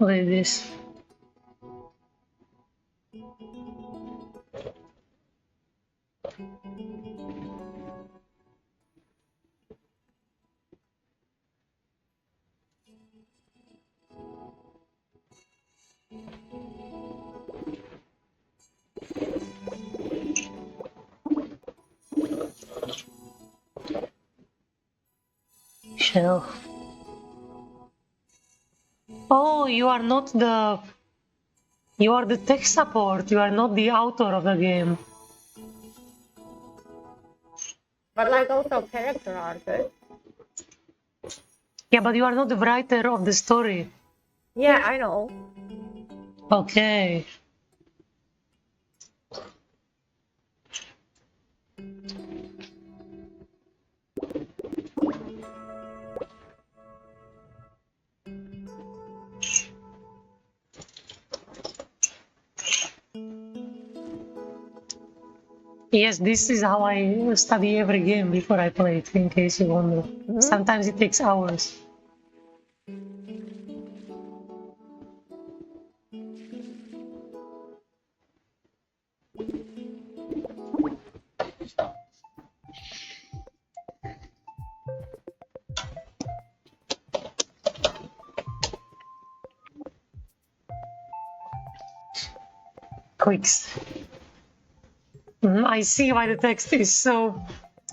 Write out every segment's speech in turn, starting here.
Look at this. Shell. Oh, you are not the... You are the tech support, you are not the author of the game. But like also character artist. Yeah, but you are not the writer of the story. Yeah, I know. Okay. Yes, this is how I study every game before I play it, in case you wonder. Sometimes it takes hours. Quicks. I see why the text is so...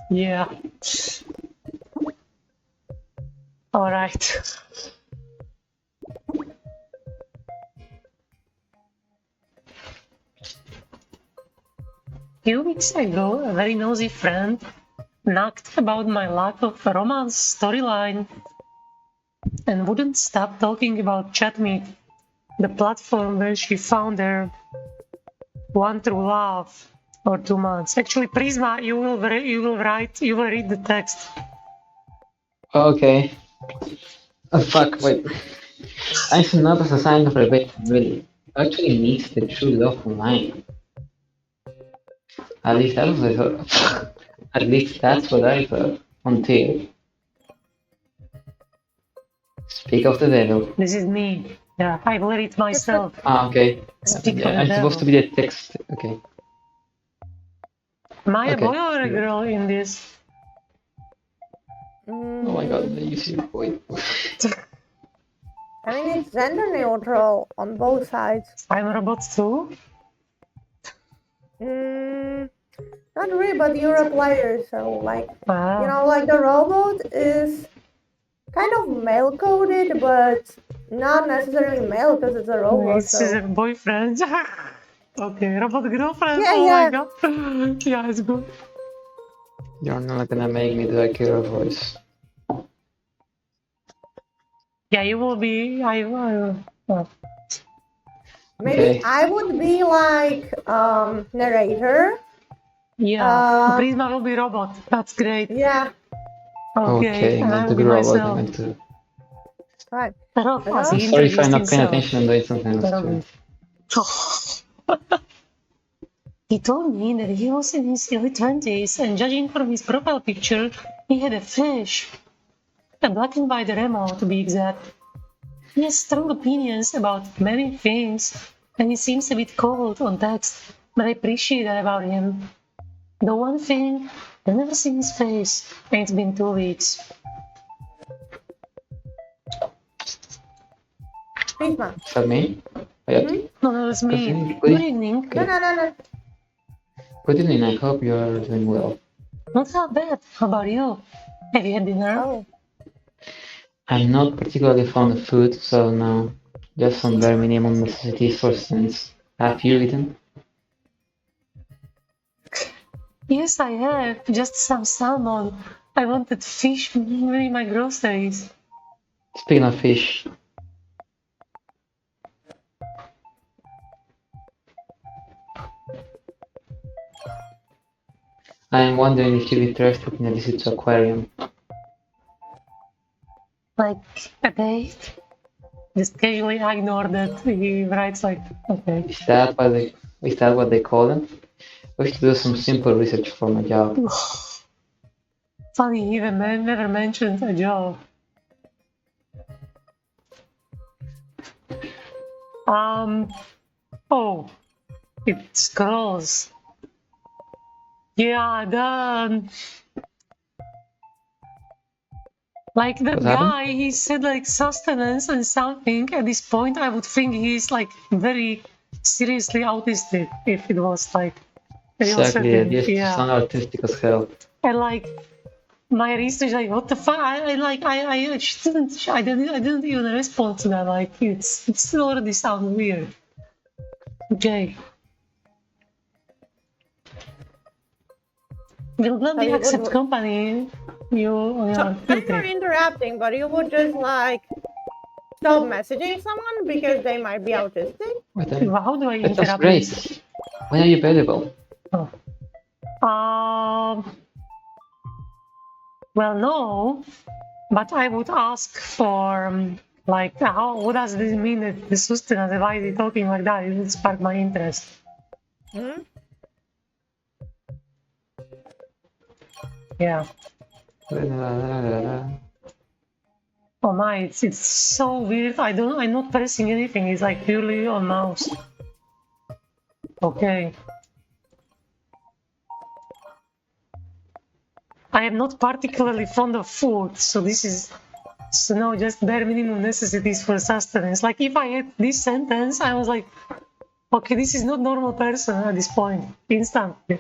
Yeah. Alright. 2 weeks ago, a very nosy friend knocked about my lack of romance storyline and wouldn't stop talking about Chatmeet, the platform where she found her one true love for 2 months. Actually, Prisma, you will read the text. Okay. Oh, fuck, wait. I should not as a sign of respectability. Actually meets the true love online. At least that was what I thought. At least that's what I thought. Until... Speak of the devil. This is me. Yeah, I will read myself. Ah, okay. Speak of Yeah, the I'm supposed to be the text. Okay. Am I a Okay. boy or a girl in this? Oh my god, you see your boy. I mean, it's gender neutral on both sides. I'm a robot too? Not really, but you're a player, so like, you know, like the robot is kind of male-coded, but not necessarily male because it's a robot. It's a boyfriend. Okay, robot girlfriend. Yeah, oh yeah. my god. Yeah, it's good. You're not gonna make me do a killer voice. Yeah, you will be. I will. Oh. Maybe Okay. I would be like narrator. Yeah, Prisma will be robot. That's great. Yeah. Okay, and I I'm will going to be be robot. myself. I'm going to... Right. I'm sorry if I'm not paying attention and doing something else too. He told me that he was in his early 20s, and judging from his profile picture, he had a fish. A black and white Remo, to be exact. He has strong opinions about many things, and he seems a bit cold on text, but I appreciate that about him. The one thing, I've never seen his face, and it's been 2 weeks. Prisma. Is that me? No, it's me. Good evening. No. Good evening, I hope you are doing well. Not that bad. How about you? Have you had dinner? Oh. I'm not particularly fond of food, so no. Just some bare minimum necessities for instance. Have you eaten? Yes, I have. Just some salmon I wanted fish in my groceries. Speaking of fish. I am wondering if you're interested in a visit to aquarium. Like a date? Just casually ignore that he writes like, okay. Is that what they call them? I wish to do some simple research for my job. Funny, he even never mentioned a job. Oh, it scrolls. Yeah, like that What guy, happened? he said like sustenance and something. At this point, I would think he's like very seriously autistic if it was like real Exactly, yeah, setting. just Yeah. sound artistic as hell. And like my research, like what the fuck? I didn't even respond to that. Like it still already sounds weird. Okay. Will gladly you accept would- company. You on So, your I'm field not trip. interrupting, but you would just like stop messaging someone because they might be autistic. Wait, then. How do I That sounds interrupt great. this? When are you available? Oh. Well, no, but I would ask for like what does this mean that the sustenance? Why is he talking like that? It would spark my interest. Hmm? Yeah. Oh my, it's so weird. I'm not pressing anything. It's like purely on mouse. Okay. I am not particularly fond of food, so this is no just bare minimum necessities for sustenance. Like if I had this sentence, I was like, okay, this is not normal person at this point, instantly.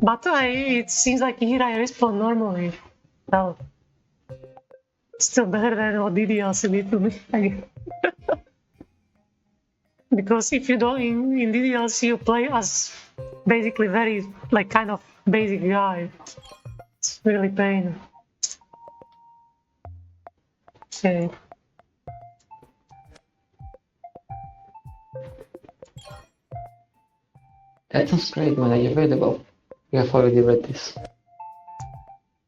But it seems like here I respond normally. Well, still better than what DDLC did to me. Because if you don't in DDLC you play as basically very like kind of basic guy. It's really pain. Okay. That sounds great. When are you available? We have already read this.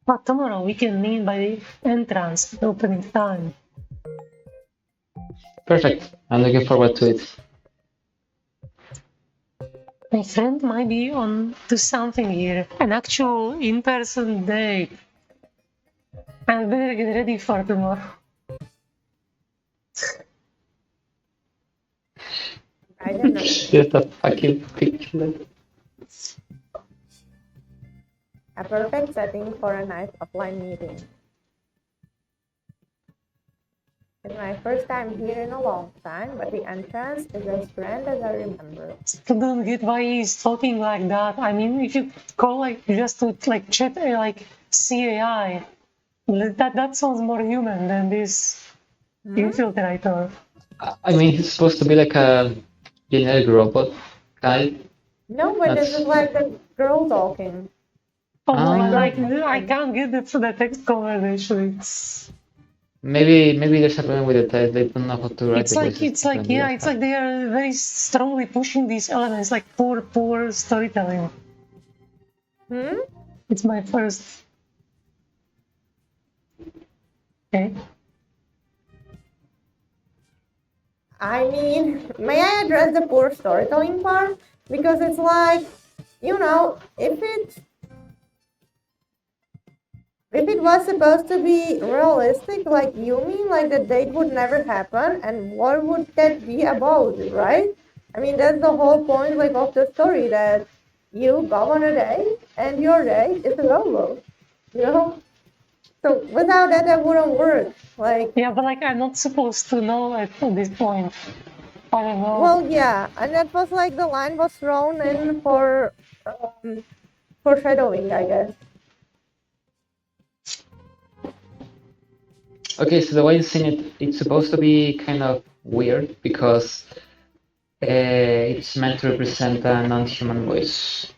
But tomorrow we can meet by the entrance, the opening time. Perfect. I'm looking forward to it. My friend might be on to something here, an actual in-person date. I better get ready for tomorrow. I don't know. Just a fucking picture. A perfect setting for a nice offline meeting. It's my first time here in a long time, but the entrance is as grand as I remember. Still don't get why he's talking like that. I mean, if you call like just to like chat like CAI, that sounds more human than this infiltrator. I mean, he's supposed to be like a generic robot guy. No, but this is like the girl talking. Oh, like I can't get the text conversation. Maybe there's a problem with the text. They don't know how to write It's like they are very strongly pushing these elements, like poor storytelling. It's my first. Okay. I mean, may I address the poor storytelling part? Because it's like, you know, if it was supposed to be realistic, like you mean, like the date would never happen, and what would that be about, right? I mean, that's the whole point, like, of the story, that you go on a date, and your date is a robot, you know? So without that, that wouldn't work. Like, yeah, but like I'm not supposed to know at this point. I don't know. Well, yeah, and that was like the line was thrown in for foreshadowing, I guess. Okay, so the way you sing it, it's supposed to be kind of weird because it's meant to represent a non-human voice.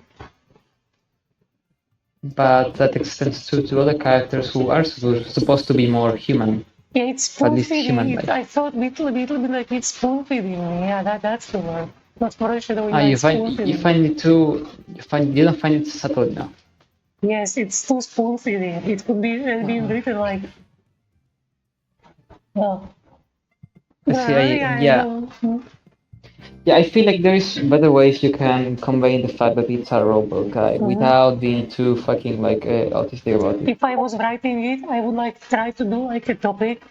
but that extends to other characters who are supposed to be more human. Yeah, it's spoon feeding. I thought little bit like it's spoon feeding. Yeah, that's the word. Not foreshadowing. You find it too. You don't find it subtle enough. Yes, it's too spoon feeding. It could be been written like. Well. Yeah, I feel like there's better ways you can convey the fact that it's a robot guy without being too fucking like autistic about it. If I was writing it, I would like try to do like a topic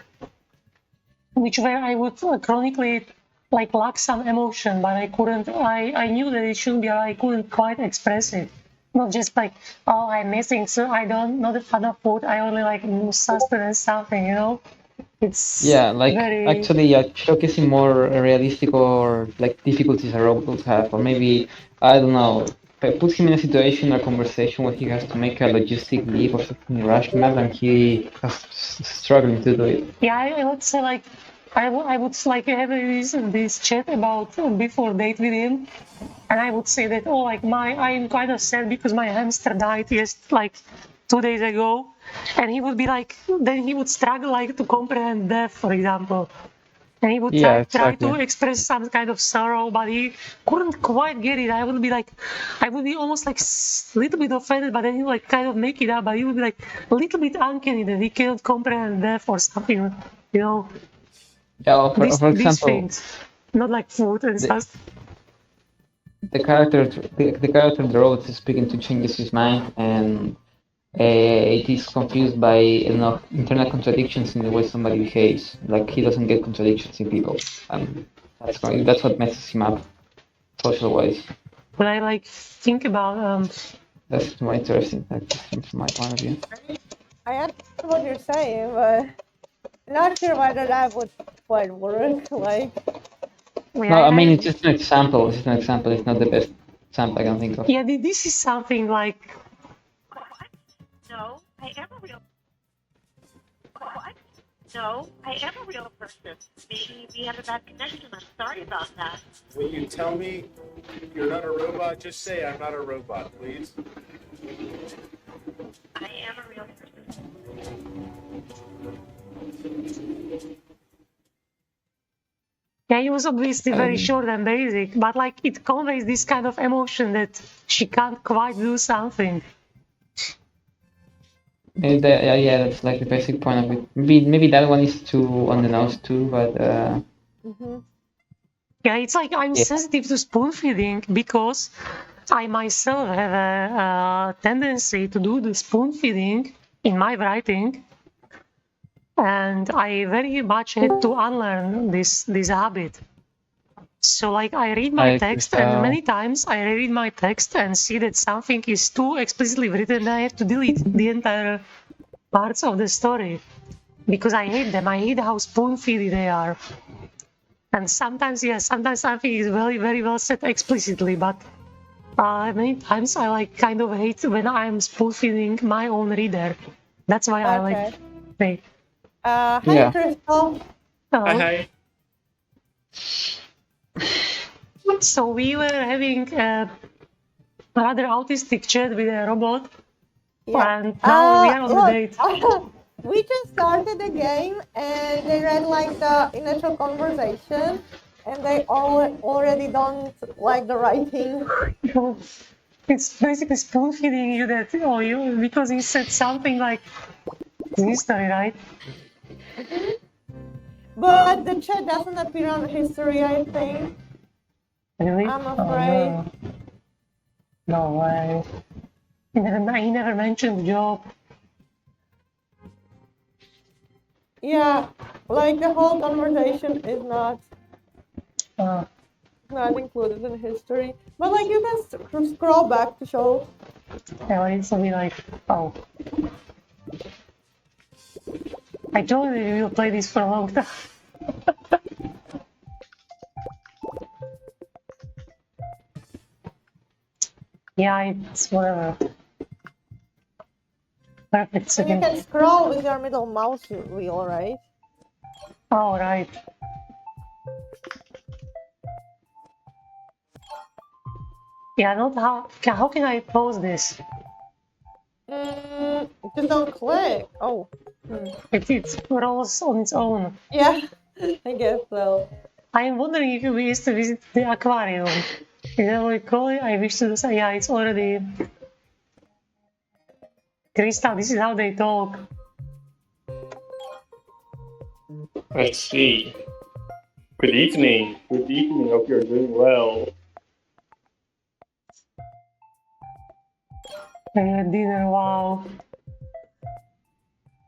which where I would chronically like lack some emotion, but I couldn't. I knew that it should be. I couldn't quite express it. Not just like, oh, I'm missing, so I don't not a fan of food. I only like sustenance something, you know. It's like actually showcasing more realistic or like difficulties a robot have, or maybe I don't know, put him in a situation or conversation where he has to make a logistic leap or something irrational, and he is struggling to do it. Yeah, I would say like I would like have this chat about before date with him, and I would say that I'm kind of sad because my hamster died like 2 days ago, and he would be like, then he would struggle like to comprehend death, for example, and he would try to express some kind of sorrow, but he couldn't quite get it. I would be almost like a little bit offended, but then he like kind of make it up, but he would be like a little bit uncanny that he cannot comprehend death or something, you know. Yeah, for example, these things, not like food and stuff. The character, the robot is speaking to changes his mind, and it is confused by internal contradictions in the way somebody behaves. Like he doesn't get contradictions in people, and that's what messes him up, social-wise. But I like think about That's more interesting from my point of view. I understand what you're saying, but not sure whether that would quite work. Like. No, I mean it's just an example. It's an example. It's not the best example I can think of. Yeah, this is something like. No, I am a real. No, I am a real person. Maybe we had a bad connection. I'm sorry about that. Will you tell me you're not a robot? Just say I'm not a robot, please. I am a real person. Yeah, it was obviously very short and basic, but like it conveys this kind of emotion that she can't quite do something. That's like the basic point of it. Maybe that one is too on the nose too, but. Yeah, it's like I'm sensitive to spoon feeding because I myself have a tendency to do the spoon feeding in my writing, and I very much had to unlearn this habit. So like I read my text, and many times I read my text and see that something is too explicitly written, and I have to delete the entire parts of the story because I hate them. I hate how spoon-feedy they are. And sometimes something is very, very well said explicitly, but many times I like kind of hate when I'm spoon-feeding my own reader. That's why I like. Hey. Hi, Crystal. Hi. So we were having a rather autistic chat with a robot, and now we are on the date. We just started the game, and they read like the initial conversation, and they already don't like the writing. It's basically spoon feeding you that because he said something like history, right? But the chat doesn't appear on history, I think. Really? I'm afraid. Oh, no way. He never mentioned the job. Yeah, like the whole conversation is not included in history. But like you can scroll back to show. Yeah, it's something like, oh. I told you we will play this for a long time. Yeah, it's whatever. Perfect. And you can scroll with your middle mouse wheel, right? Oh, right. Yeah, not how can I pause this? Just don't click. Oh. It rolls on its own. Yeah, I guess so. I am wondering if you wish to visit the aquarium. Is that what you call it? I wish to say, yeah, it's already... Krista, this is how they talk. Let's see. Good evening. Good evening. Hope you're doing well. Dinner, wow.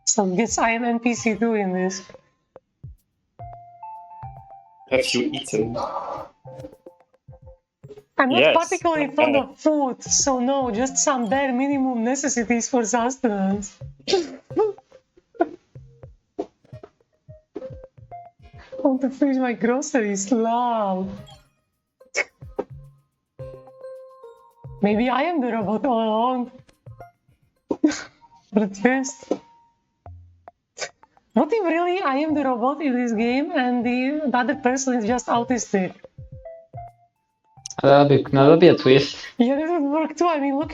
So I guess I am NPC too in this. Have you eaten? I'm not Yes, particularly not fond bad. of food, so no, just some bare minimum necessities for sustenance. I want to finish my groceries, lol. Maybe I am the robot all along. But first... What if really I am the robot in this game and the other person is just autistic? That'll be a twist. Yeah, that would work too. I mean, look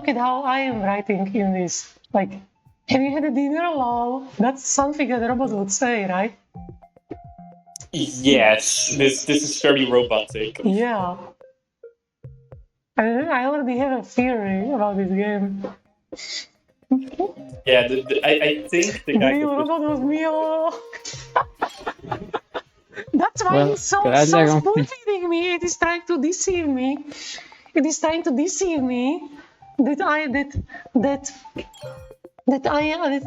at how I am writing in this. Like, have you had a dinner, lol? That's something that a robot would say, right? Yes, this is very robotic. Yeah. I already have a theory about this game. Yeah, I think the The guy real could robot was me all along. That's why Well, it's so Dragon- spoon-feeding me. It is trying to deceive me. It is trying to deceive me that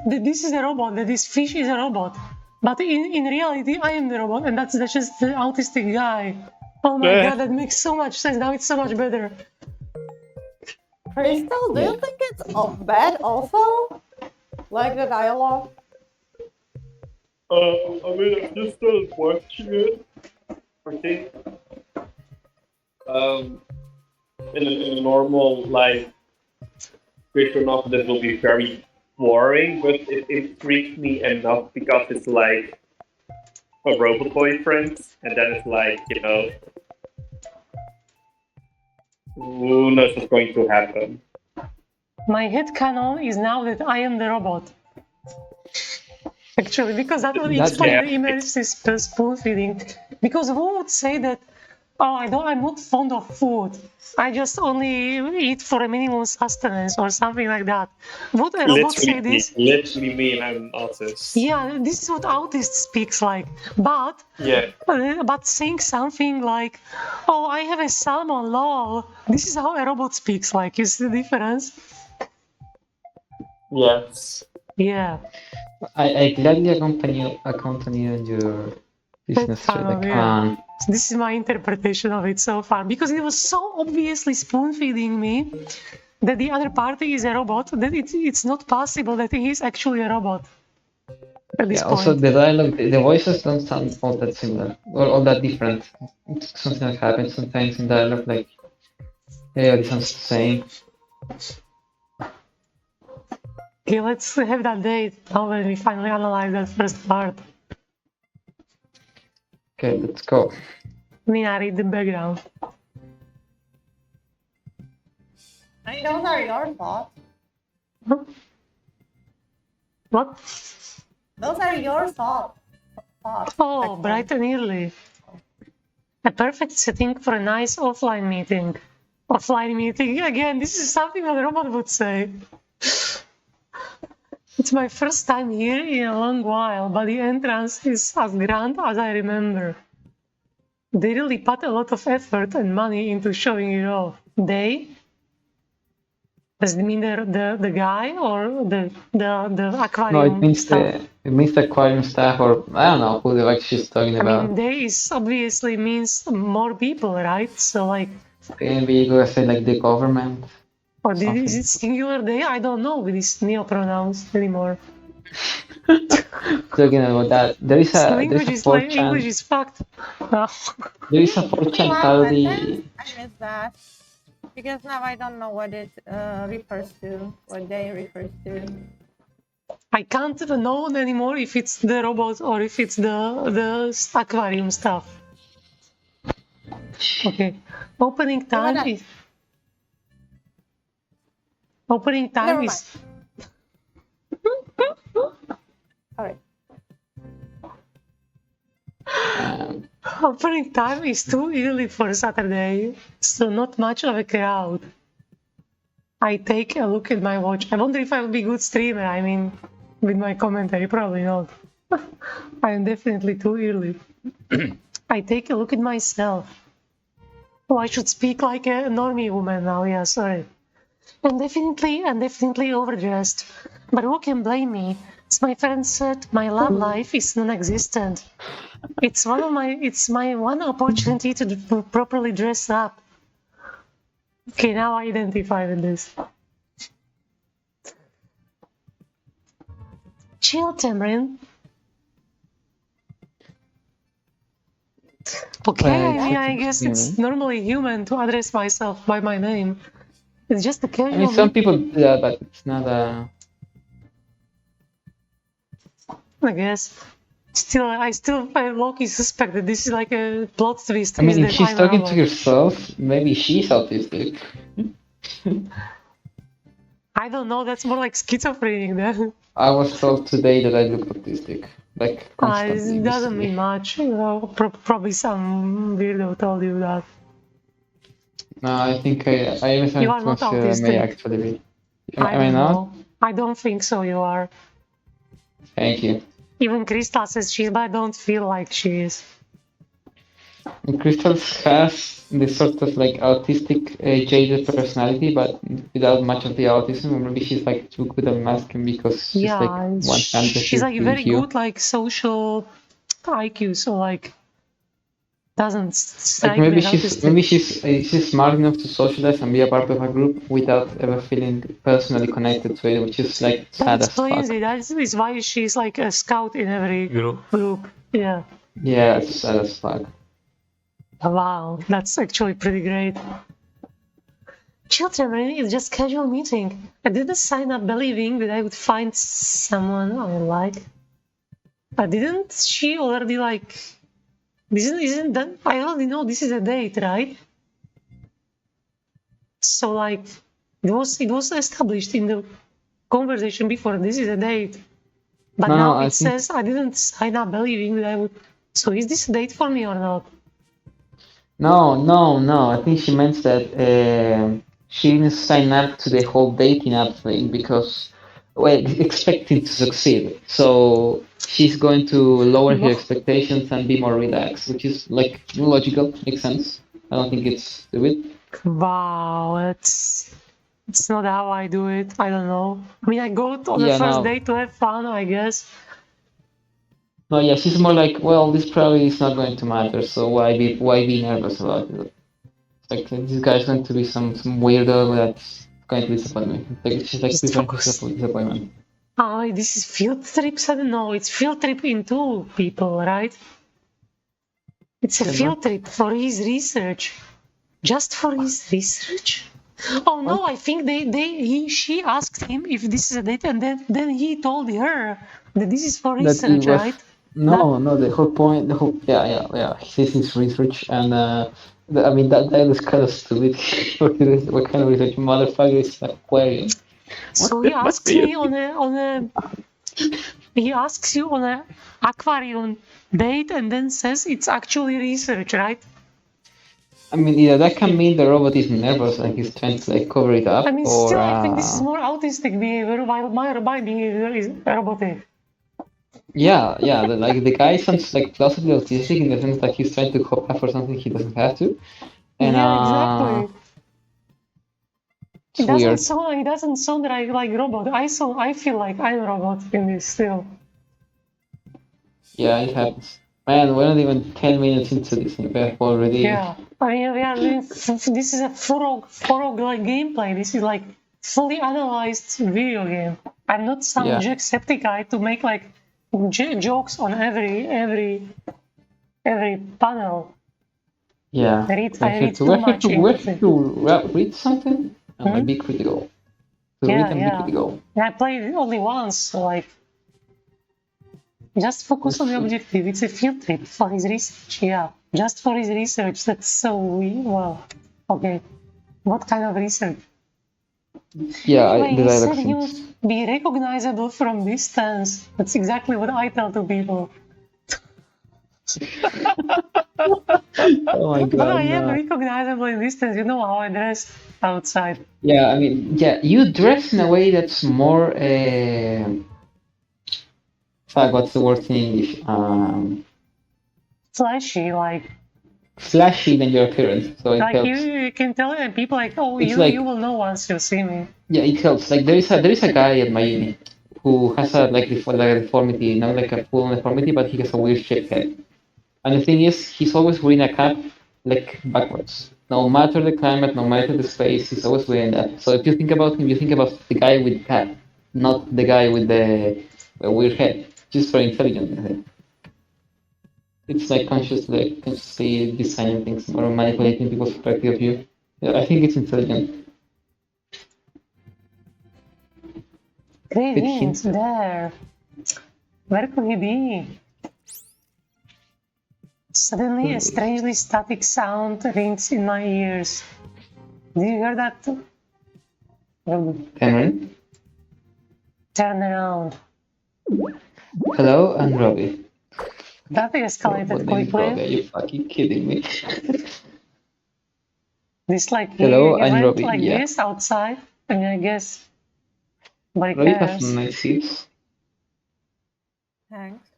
this is a robot, that this fish is a robot. But in reality, I am the robot, and that's just the autistic guy. Oh my god, that makes so much sense. Now it's so much better. Crystal, do you think it's bad also? Like the dialogue? I mean, I'm just watching it. Okay. In a normal life, visual novel, that will be very boring, but it intrigues me enough because it's like a robot boyfriend, and then it's like, you know, who knows what's going to happen. My headcanon is now that I am the robot. Actually, because that would explain yeah. the immersive spoon feeding. Because who would say that, oh, I'm not fond of food. I just only eat for a minimum sustenance or something like that. Would a robot say this? Literally me, and I'm an autist. Yeah, this is what autist speaks like. But saying something like, oh, I have a salmon, lol. This is how a robot speaks like. You see the difference? Yes. Yeah. I gladly accompany you in your business trip. Like, come on. This is my interpretation of it so far, because it was so obviously spoon-feeding me that the other party is a robot, that it's not possible that he is actually a robot at this point. Also, the dialogue, the voices don't sound all that similar, or all that different. Something like happens sometimes in dialogue, like, yeah, it sounds the same. Okay, let's have that date now when we finally analyze that first part. Okay, let's go. Nina, read the background. I mean, those are your thoughts. What? Those are your thoughts. Oh, bright and early. A perfect setting for a nice offline meeting. Offline meeting, again, this is something that a robot would say. It's my first time here in a long while, but the entrance is as grand as I remember. They really put a lot of effort and money into showing it off. They? Does it mean the guy or the aquarium? No, it means staff? the aquarium staff, or I don't know who the fuck she's talking I about. mean, they is obviously means more people, right? So like, Maybe you gonna say like the government. or is it singular they? I don't know with these neo-pronouns anymore. Talking about that, there is a English fortune. is fucked. No. There is a fortune parody. I missed that. Because now I don't know what it refers to, what they refers to. I can't even know anymore if it's the robot or if it's the aquarium stuff. Okay, opening time is... Opening time Never is. Alright. Opening time is too early for Saturday, so not much of a crowd. I take a look at my watch. I wonder if I will be a good streamer. I mean, with my commentary, probably not. I am definitely too early. I take a look at myself. Oh, I should speak like a normie woman now. Yeah, sorry. I'm definitely overdressed. But who can blame me? As my friend said, my love life is non-existent. It's my one opportunity to properly dress up. Okay, now I identify with this. Chill, Tamrin. Okay, I mean, I guess it's normally human to address myself by my name. It's just a casual. I mean, some people do that, but it's not a. I guess. I low-key suspect that this is like a plot twist. I mean, if she's I'm talking Robot. to herself, maybe she's autistic. I don't know. That's more like schizophrenic then. I was told today that I look autistic, like constantly. It doesn't mean much. You know, probably some weirdo told you that. No, I think I even You are not autistic. may actually be. I Am I don't not? know. I don't think so. You are. Thank you. Even Krista says she is, but I don't feel like she is. And Crystal has this sort of like autistic, jaded personality, but without much of the autism. Or maybe she's like too good at masking because she's like one-handed. She's like very good, like social IQ. So like doesn't strike Like maybe me as autistic. she's smart enough to socialize and be a part of a group without ever feeling personally connected to it, which is like That sad as explains fuck. it. That is why she's like a scout in every group. Yeah. Yeah, it's sad as fuck. Wow, that's actually pretty great. Children, it's just casual meeting. I didn't sign up believing that I would find someone I like. But didn't she already like? Isn't that? I already know this is a date, right? So like, it was established in the conversation before. This is a date. But now it says I didn't sign up believing that I would. So is this a date for me or not? No. I think she meant that she didn't sign up to the whole dating app thing because, well, expecting to succeed. So she's going to lower her expectations and be more relaxed, which is like logical, makes sense. I don't think it's stupid. Wow, it's not how I do it. I don't know. I mean, I go on the first date to have fun, I guess. No, yeah, she's more like, well, this probably is not going to matter, so why be nervous about it? It's like this guy's going to be some weirdo that's going to disappoint me. Like she's like preferring disappointment. Oh, this is field trips. I don't know. It's field trip into people, right? It's a field trip for his research. Just for his research? Oh no, I think she asked him if this is a date, and then he told her that this is for research, right? No, the whole point, yeah. This is research, and I mean that is kind of stupid. What kind of research, motherfucker? Is an aquarium. So he asks me he asks you on a aquarium date, and then says it's actually research, right? I mean, either that can mean the robot is nervous and he's trying to like cover it up. I mean, still, I think this is more autistic behavior, while my behavior is robotic. Yeah, the guy sounds like plausibly autistic in the sense that he's trying to cover for something he doesn't have to. And, yeah, exactly. It doesn't sound like robot. I feel like I'm a robot in this still. Yeah, it happens. Man, we're not even 10 minutes into this and we're already... Yeah, I mean, we are doing... This is a thorough gameplay. This is like fully analyzed video game. I'm not some Jacksepticeye to make like jokes on every panel. Yeah. I read too much. Read something and be critical. Read and be critical. I played it only once, so like... Just focus on the objective. It's a field trip for his research. Yeah, just for his research. That's so well. Okay, what kind of research? Yeah, Anyway, the he dialogue said he would seems. be recognizable from distance. That's exactly what I tell to people. Oh my But I god, am no. recognizable in distance. You know how I dress outside. Yeah, I mean, yeah, you dress in a way that's more. Fuck, what's the word in English? Flashy, like Flashy than your appearance, so it you, helps. you can tell it, and people like, oh, It's you like, will know once you see me. yeah, it helps. Like there is a guy at my uni who has a like a deformity, not like a full deformity, but he has a weird shaped head. And the thing is, he's always wearing a cap like backwards. No matter the climate, no matter the space, he's always wearing that. So if you think about him, you think about the guy with the cap, not the guy with the weird head. Just very intelligent, I think. It's like consciously designing things or manipulating people's perspective of you. Yeah, I think it's intelligent. Great Good hints hint. there. Where could he be? Suddenly, a strangely static sound rings in my ears. Did you hear that? Cameron? Turn around. Hello, I'm Robbie. That escalated What name is quickly. Robbie? Are you fucking kidding me? This like Hello, he I'm went Robbie. like Yeah. this outside. I mean, I guess. But Robbie has cares. some nice seats. Thanks.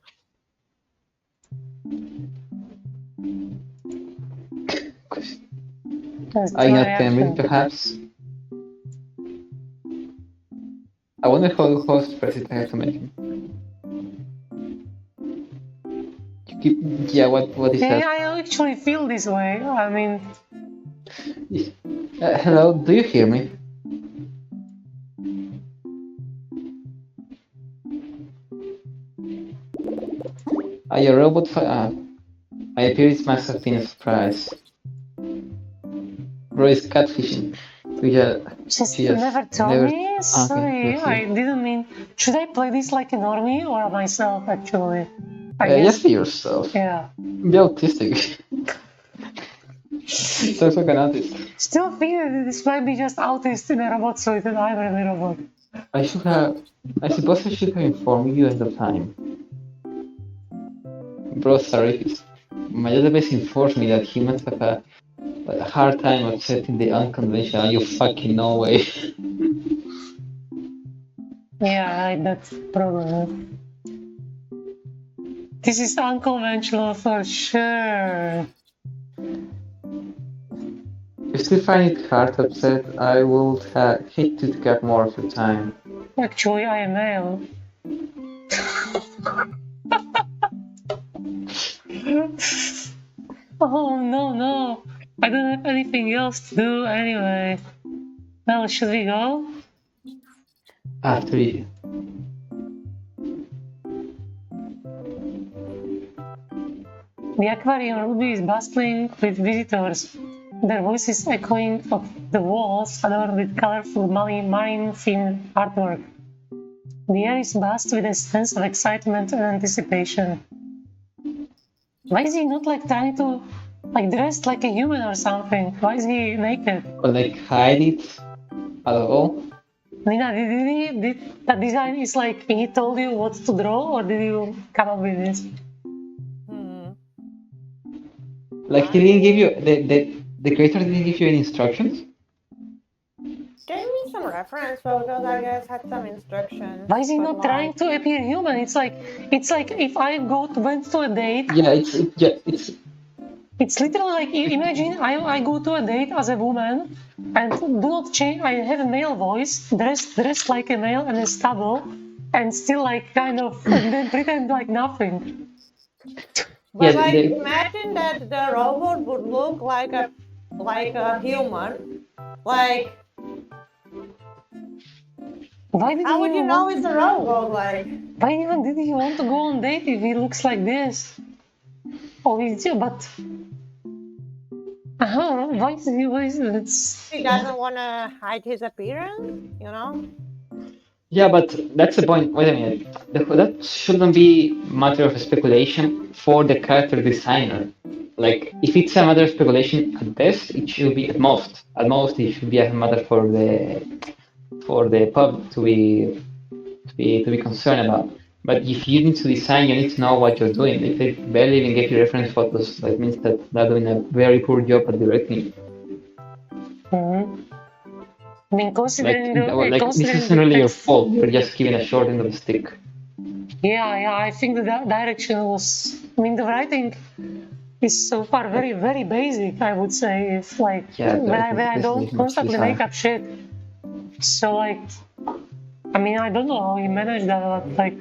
That's Are you my not Cameron, reaction. perhaps? I wonder how express it I have to make him. Yeah, what is Yeah, that? I actually feel this way. I mean, Hello, do you hear me? Are you a robot? My appearance must have been a surprise. Bro is catfishing. just She just never told never. me. Okay, Sorry, let's see. I didn't mean. Should I play this like a normie or myself? Actually, I Just guess. be yourself. Yeah. Be autistic. Sounds like an artist. Still think that this might be just autist in a robot suit and I'm really a robot. I suppose I should have informed you ahead of time. Bro, sorry. My database informs me that humans have a hard time accepting the unconventional. You fucking no way. Yeah, right, that's probably. This is unconventional for sure. If you still find it hard to upset, I would hate to take up more of your time. Actually, I am male. Oh no, I don't have anything else to do anyway. Well, should we go? After you. The aquarium lobby is bustling with visitors, their voices echoing off the walls adorned with colorful marine-themed artwork. The air is buzzed with a sense of excitement and anticipation. Why is he not like trying to dressed like a human or something? Why is he naked? Or like hide it at all? Nina, did that design is like he told you what to draw, or did you come up with this? Like he didn't give you the creator didn't give you any instructions? Gave me some reference photos, I guess, had some instructions. Why is he but, not like, trying to appear human? It's like if I went to a date. Yeah, it's It's literally like imagine I go to a date as a woman and do not change. I have a male voice, dressed like a male and a stubble, and still like kind of and then pretend like nothing. But Yeah, like, the- imagine that the robot would look like a human. Like, Why did how he would you even know want- it's a robot? Like, Why even did he want to go on date if he looks like this? Oh, he's but. Why is it's he doesn't want to hide his appearance, you know? Yeah, but that's the point. Wait a minute. That shouldn't be matter of speculation for the character designer. Like, if it's a matter of speculation at best, it should be at most. At most, it should be a matter for the for the public to be concerned about. But if you need to design, you need to know what you're doing. If they barely even give you reference photos, that means that they're doing a very poor job at directing. Mhm. I mean, considering This considering isn't the really your text, fault. You're just giving a short end of the stick. yeah, I think the direction was. I mean, the writing is so far very basic. I would say it's like Yeah, when I this don't is much constantly bizarre. make up shit. So like, I mean, I don't know how he managed that. But, like,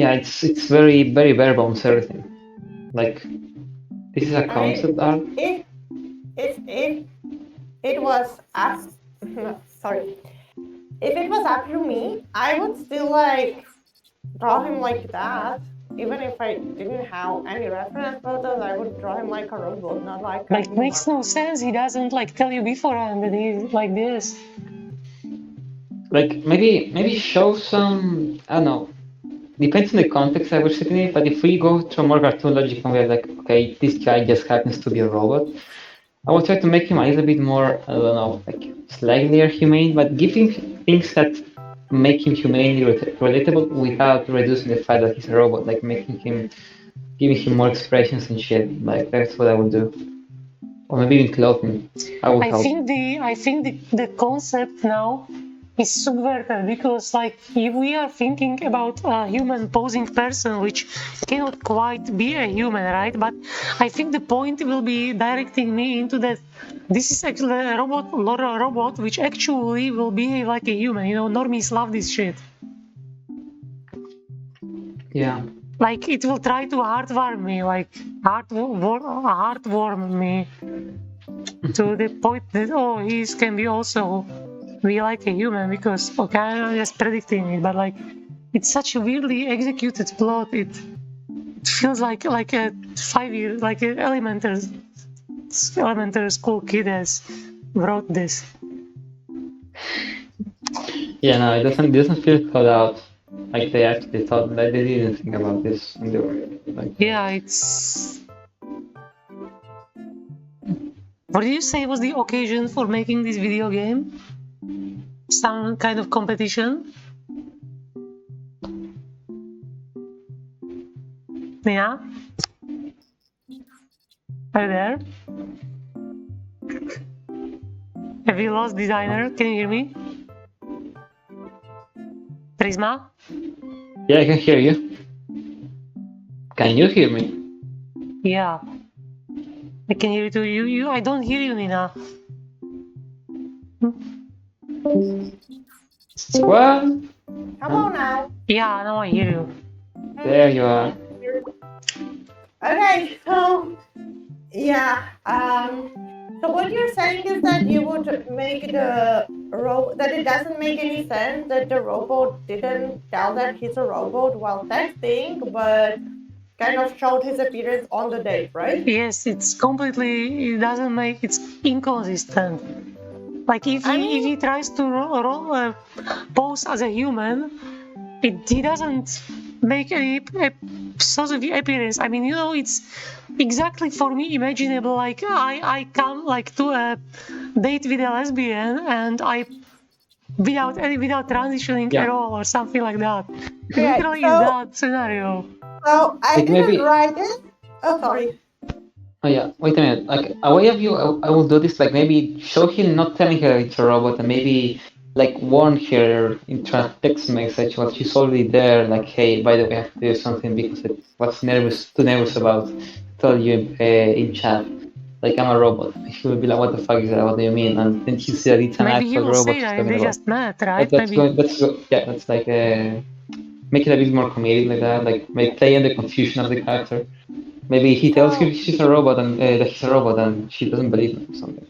Yeah, it's very bare bones everything. Like this is a concept art. If it was up, sorry, if it was up to me, I would still like draw him like that. Even if I didn't have any reference photos, I would draw him like a robot, not like a it makes no sense. He doesn't like tell you beforehand that he's like this. Like maybe show some, I don't know. Depends on the context I was sitting in, but if we go to a more cartoon logic and we're like, okay, this guy just happens to be a robot, I will try to make him a little bit more, I don't know, like slightly humane, but give him things that make him humanely relatable without reducing the fact that he's a robot, like giving him more expressions and shit. Like that's what I would do, or maybe even clothing. I would I help. think the concept now is subverted because like if we are thinking about a human posing person which cannot quite be a human, right? But I think the point will be directing me into that this is actually a robot which actually will behave like a human. You know, normies love this shit. Yeah. Like it will try to heartwarm me, like heartwarm me to the point that he can be also be like a human because okay, I'm just predicting it, but like it's such a weirdly executed plot. It feels like a 5-year, like an elementary school kid has wrote this. Yeah, no, it doesn't feel thought out. Like they actually thought, like they didn't think about this. And they were like, Yeah, it's. What did you say was the occasion for making this video game? Some kind of competition? Yeah? Are you there? Have you lost designer? Can you hear me? Prisma? yeah, I can hear you. Can you hear me? Yeah. I can hear you too. You I don't hear you, Nina. What? Come on now. Yeah, now I hear you. There you are. Okay, so yeah. So what you're saying is that you would make that it doesn't make any sense that the robot didn't tell that he's a robot while texting, but kind of showed his appearance on the date, right? Yes, it doesn't make, it's inconsistent. Like if he tries to pose as a human, he doesn't make any sort of appearance. I mean, you know, it's exactly for me imaginable. Like I come like to a date with a lesbian and I without transitioning at all or something like that. Okay, Literally is that scenario. So I Like didn't maybe- write it. Oh, sorry. Oh yeah, wait a minute. Like a way of you, I will do this. Like maybe show him not telling her it's a robot, and maybe like warn her in text message while she's already there. Like, hey, by the way, I have to do something because I was too nervous about tell you in chat. Like I'm a robot. He will be like, what the fuck is that? What do you mean? And then he said it's an Maybe he actual will robot. say she's that talking they about. just met, right? That's Maybe. yeah, that's like make it a bit more comedic like that. Like maybe play on the confusion of the character. Maybe he tells her she's a robot and that he's a robot and she doesn't believe him or something.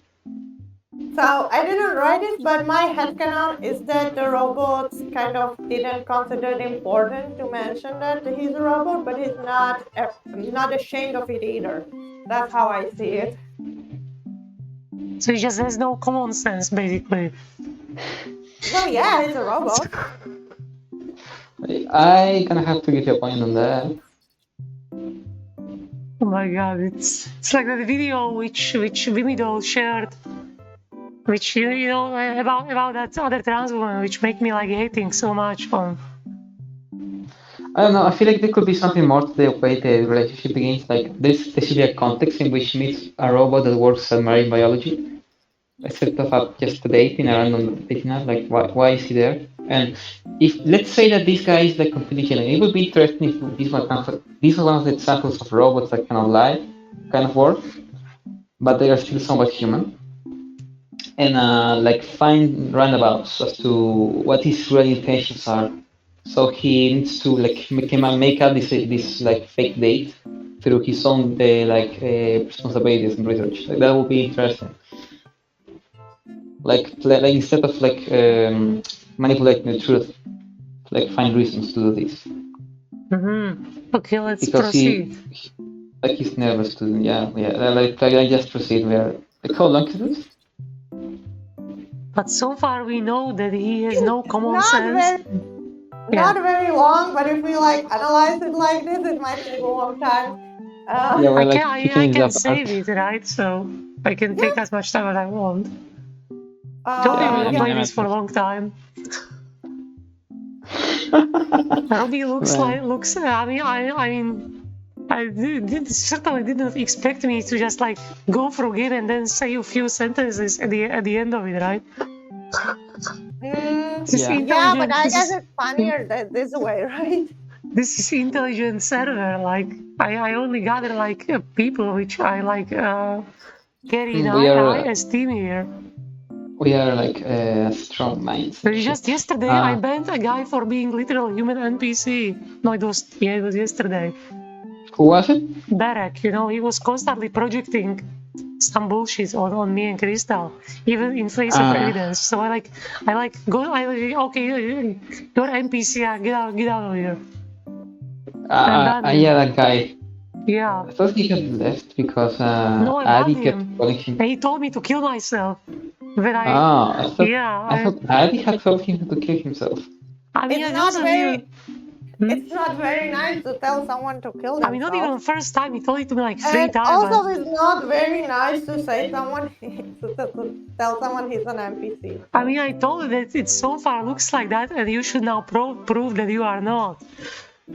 So I didn't write it, but my headcanon is that the robots kind of didn't consider it important to mention that he's a robot, but he's not ashamed of it either. That's how I see it. So he just has no common sense, basically. No, yeah, he's a robot. I gonna have to give you a point on that. Oh my god, it's like that video which Vimidol shared which you know about that other trans woman, which make me like hating so much on. I don't know. I feel like there could be something more to the way the relationship begins. Like there should be a context in which she meets a robot that works at marine biology, instead of just dating a random dating app. Like why is he there? And if let's say that this guy is like completely genuine, it would be interesting if this was one of the examples of robots that cannot lie, kind of work, but they are still somewhat human. And like find roundabouts as to what his real intentions are. So he needs to like make out this like fake date through his own responsibilities and research. Like that would be interesting. Like instead of manipulating the truth, like find reasons to do this. Okay, let's Because proceed. he's nervous to like I just proceed. Like how long is this? But so far we know that he has no common Not sense. Not very long, but if we like analyze it like this, it might take a long time. Yeah, well, like I picking it can apart. save it, right? So I can take as much time as I want. Uh, Don't you want to yeah. play this for a long time? Robbie looks Right. looks. I mean, certainly didn't expect me to just like go through game and then say a few sentences at the end of it, right? This is yeah, but I this guess is- it's funnier this way, right? This is intelligent server. Like I only gather like people which I like carry in We are high esteem here. we are like strong minds. But just yesterday I banned a guy for being literal human NPC. No, it was yesterday. Who was it? Barak, you know, he was constantly projecting some bullshit on me and Crystal, even in face of evidence. So I okay, you're NPC, get out of here. Yeah, that guy. Yeah. I thought he had left because No, I Adi banned kept him. calling him. And he told me to kill myself. When I I thought Adi had told him to kill himself. I mean, it's not very nice to tell someone to kill themselves. I mean, not even the first time. He told it to me like 3 and times. Also, it's not very nice to say someone to tell someone he's an NPC. I mean, I told you that it so far looks like that, and you should now prove that you are not.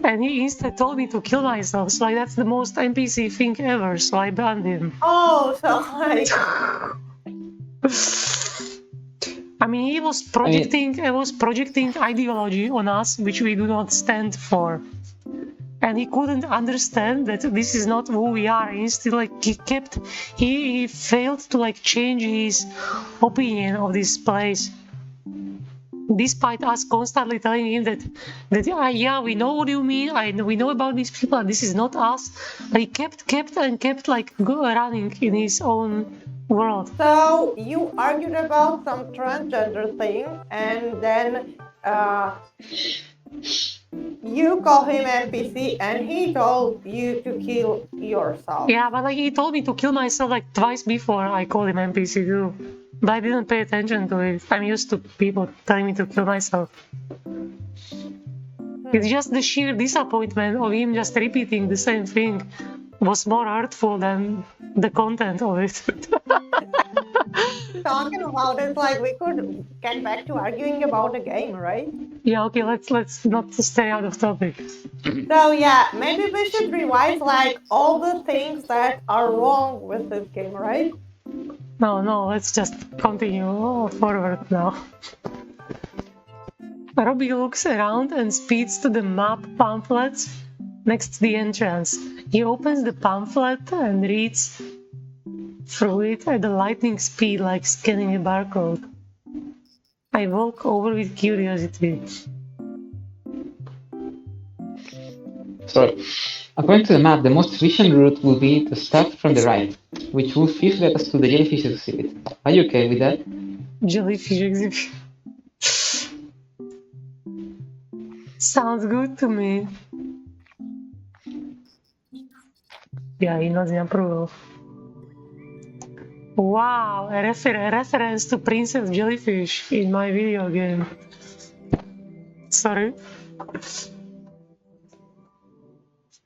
And he instead told me to kill myself. So like that's the most NPC thing ever. So I banned him. Oh, so like. I mean, he was projecting ideology on us, which we do not stand for. And he couldn't understand that this is not who we are. He still like he failed to like change his opinion of this place. Despite us constantly telling him that yeah, we know what you mean, we know about these people, this is not us. But he kept like running in his own world. So you argued about some transgender thing, and then you call him NPC, and he told you to kill yourself. Yeah, but like he told me to kill myself like twice before I called him NPC too. But I didn't pay attention to it. I'm used to people telling me to kill myself. It's just the sheer disappointment of him just repeating the same thing was more hurtful than the content of it. Talking about it, like we could get back to arguing about the game, right? Yeah, okay, let's not stay out of topic. So yeah, maybe we should revise like all the things that are wrong with this game, right? No, let's just continue forward now. Robbie looks around and speeds to the map pamphlets next to the entrance. He opens the pamphlet and reads through it at the lightning speed, like scanning a barcode. I walk over with curiosity. Sorry. According to the map, the most efficient route will be to start from the right, which will first get us to the jellyfish exhibit. Are you okay with that? Jellyfish exhibit. Sounds good to me. Yeah, he nods in approval. Wow, a reference to Princess Jellyfish in my video game. Sorry.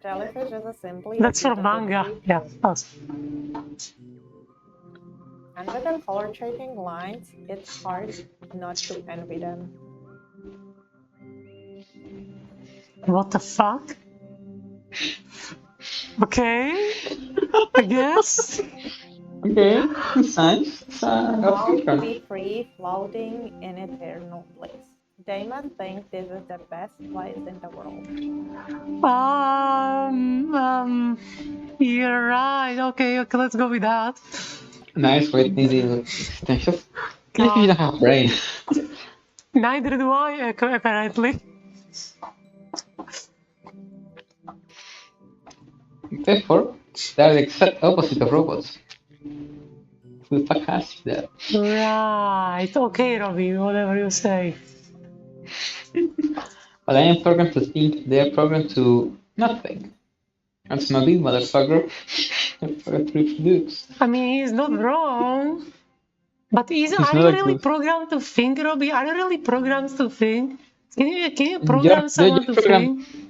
Jellyfish is a simply. That's from manga. Yeah, awesome. And with their color changing lines, it's hard not to envy them. What the fuck? Okay, I guess. Okay, it's nice. It's Long to be free, floating in eternal bliss. They must think this is the best place in the world. You're right. Okay, let's go with that. Nice with needing extensions. If you don't have a brain. Neither do I, apparently. Therefore, they're the exact opposite of robots. Who the fuck has that? Right. Okay, Robbie, whatever you say. But I am programmed to think, they are programmed to not think. That's my big motherfucker. Motherfucker to reproduce. I mean, he's not wrong. But are He's you not really like programmed to think, Robbie? Are you really programmed to think? Can you You're, program someone to programmed. think?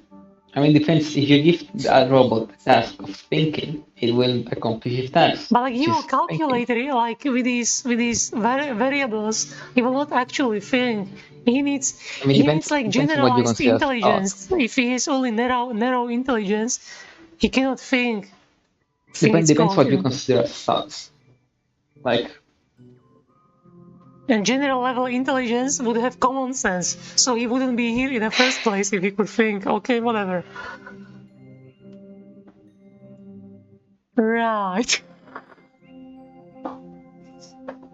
I mean, depends. If you give a robot the task of thinking, it will accomplish its task. But like which he will is thinking. calculate it, like with these variables. He will not actually think. He needs I mean, like depends on what you generalized consider as thought. intelligence. If he has only narrow intelligence, he cannot think. Think it's Depends what you called. consider as thoughts. Like, And general level intelligence would have common sense, so he wouldn't be here in the first place if he could think. Okay, whatever. Right.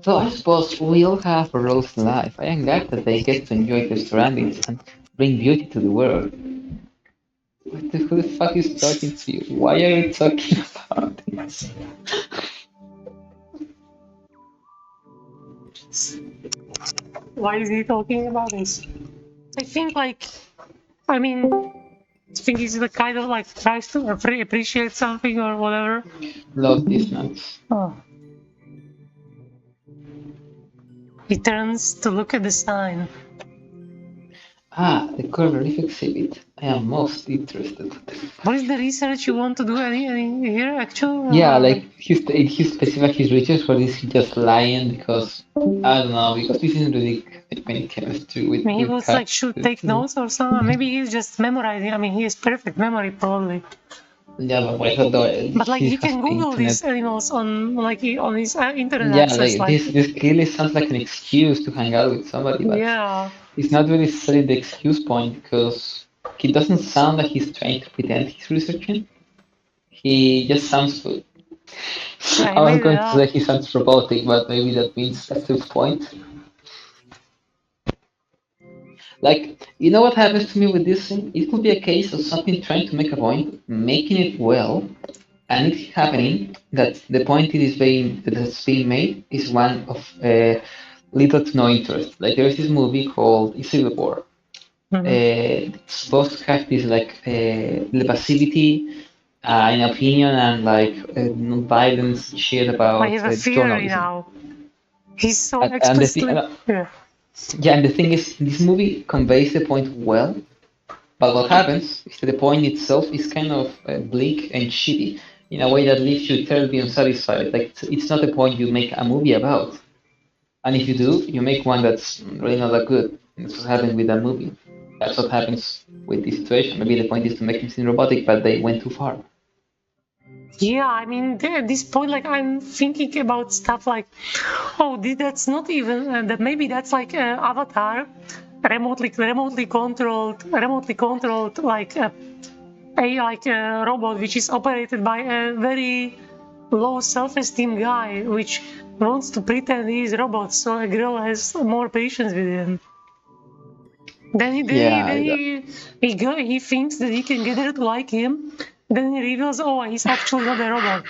so I suppose we all have roles in life. I am glad that they get to enjoy their surroundings and bring beauty to the world. Who the fuck is talking to you? Why are you talking about this? Why is he talking about this? I think I think he's the kind of like tries to appreciate something or whatever. Love these nuts. Oh. He turns to look at the sign. Ah, the colorific exhibit. I am most interested. What is the research you want to do any here actually? Yeah, like he specified his research, or is he just lying because I don't know, because this isn't really any chemistry with He was like should take notes or something. Maybe he's just memorizing. I mean, he has perfect memory probably. Yeah, but I thought But like he he has can Google internet. these animals on on his internet Yeah, access. like this clearly sounds like an excuse to hang out with somebody, but Yeah. he's not really selling the excuse point because he doesn't sound like he's trying to pretend he's researching. He just sounds good. I was going to say he sounds robotic, but maybe that means that's the point. Like, you know what happens to me with this thing? It could be a case of something trying to make a point, making it well, and it's happening that the point that's being made is one of little to no interest. Like there's this movie called Civil War. It's supposed to have this like passivity in opinion and like non-violence shit about I have a theory journalism. now. He's so And explicitly. yeah, and the thing is, this movie conveys the point well, but what happens is that the point itself is kind of bleak and shitty in a way that leaves you terribly unsatisfied. Like it's not a point you make a movie about, and if you do, you make one that's really not that good. That's what happened with that movie. That's what happens with this situation. Maybe the point is to make it seem robotic, but they went too far. Yeah, I mean, at this point, like I'm thinking about stuff like, oh, that's not even that. Maybe that's like Avatar, remotely controlled, like a robot which is operated by a very low self-esteem guy, which wants to pretend he's a robot, so a girl has more patience with him. Then he thinks that he can get her to like him. Then he reveals, oh, he's actually not a robot.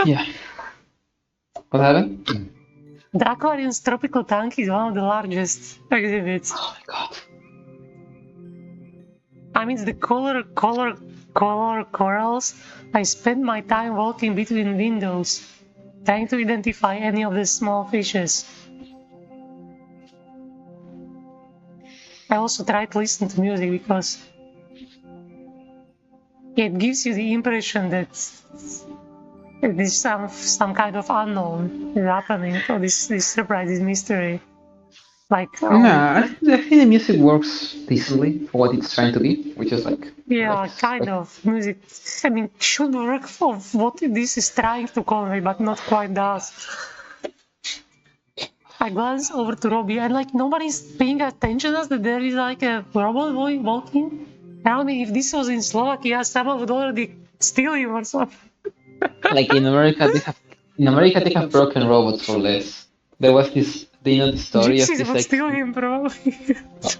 Yeah. What happened? The aquarium's tropical tank is one of the largest exhibits. Oh my god. I mean, the color corals. I spent my time walking between windows, trying to identify any of the small fishes. I also try to listen to music because it gives you the impression that This some kind of unknown is happening. So this surprise, this mystery. Like I think the music works decently for what it's trying to be, which is yeah, kind of music. I mean, should work for what this is trying to convey, but not quite does. I glance over to Robbie and nobody's paying attention as that there is like a robot boy walking. Tell me if this was in Slovakia, someone would already steal him or something. like in America they have broken robots for less. There was this, do you know the story of Gypsies this would steal him probably.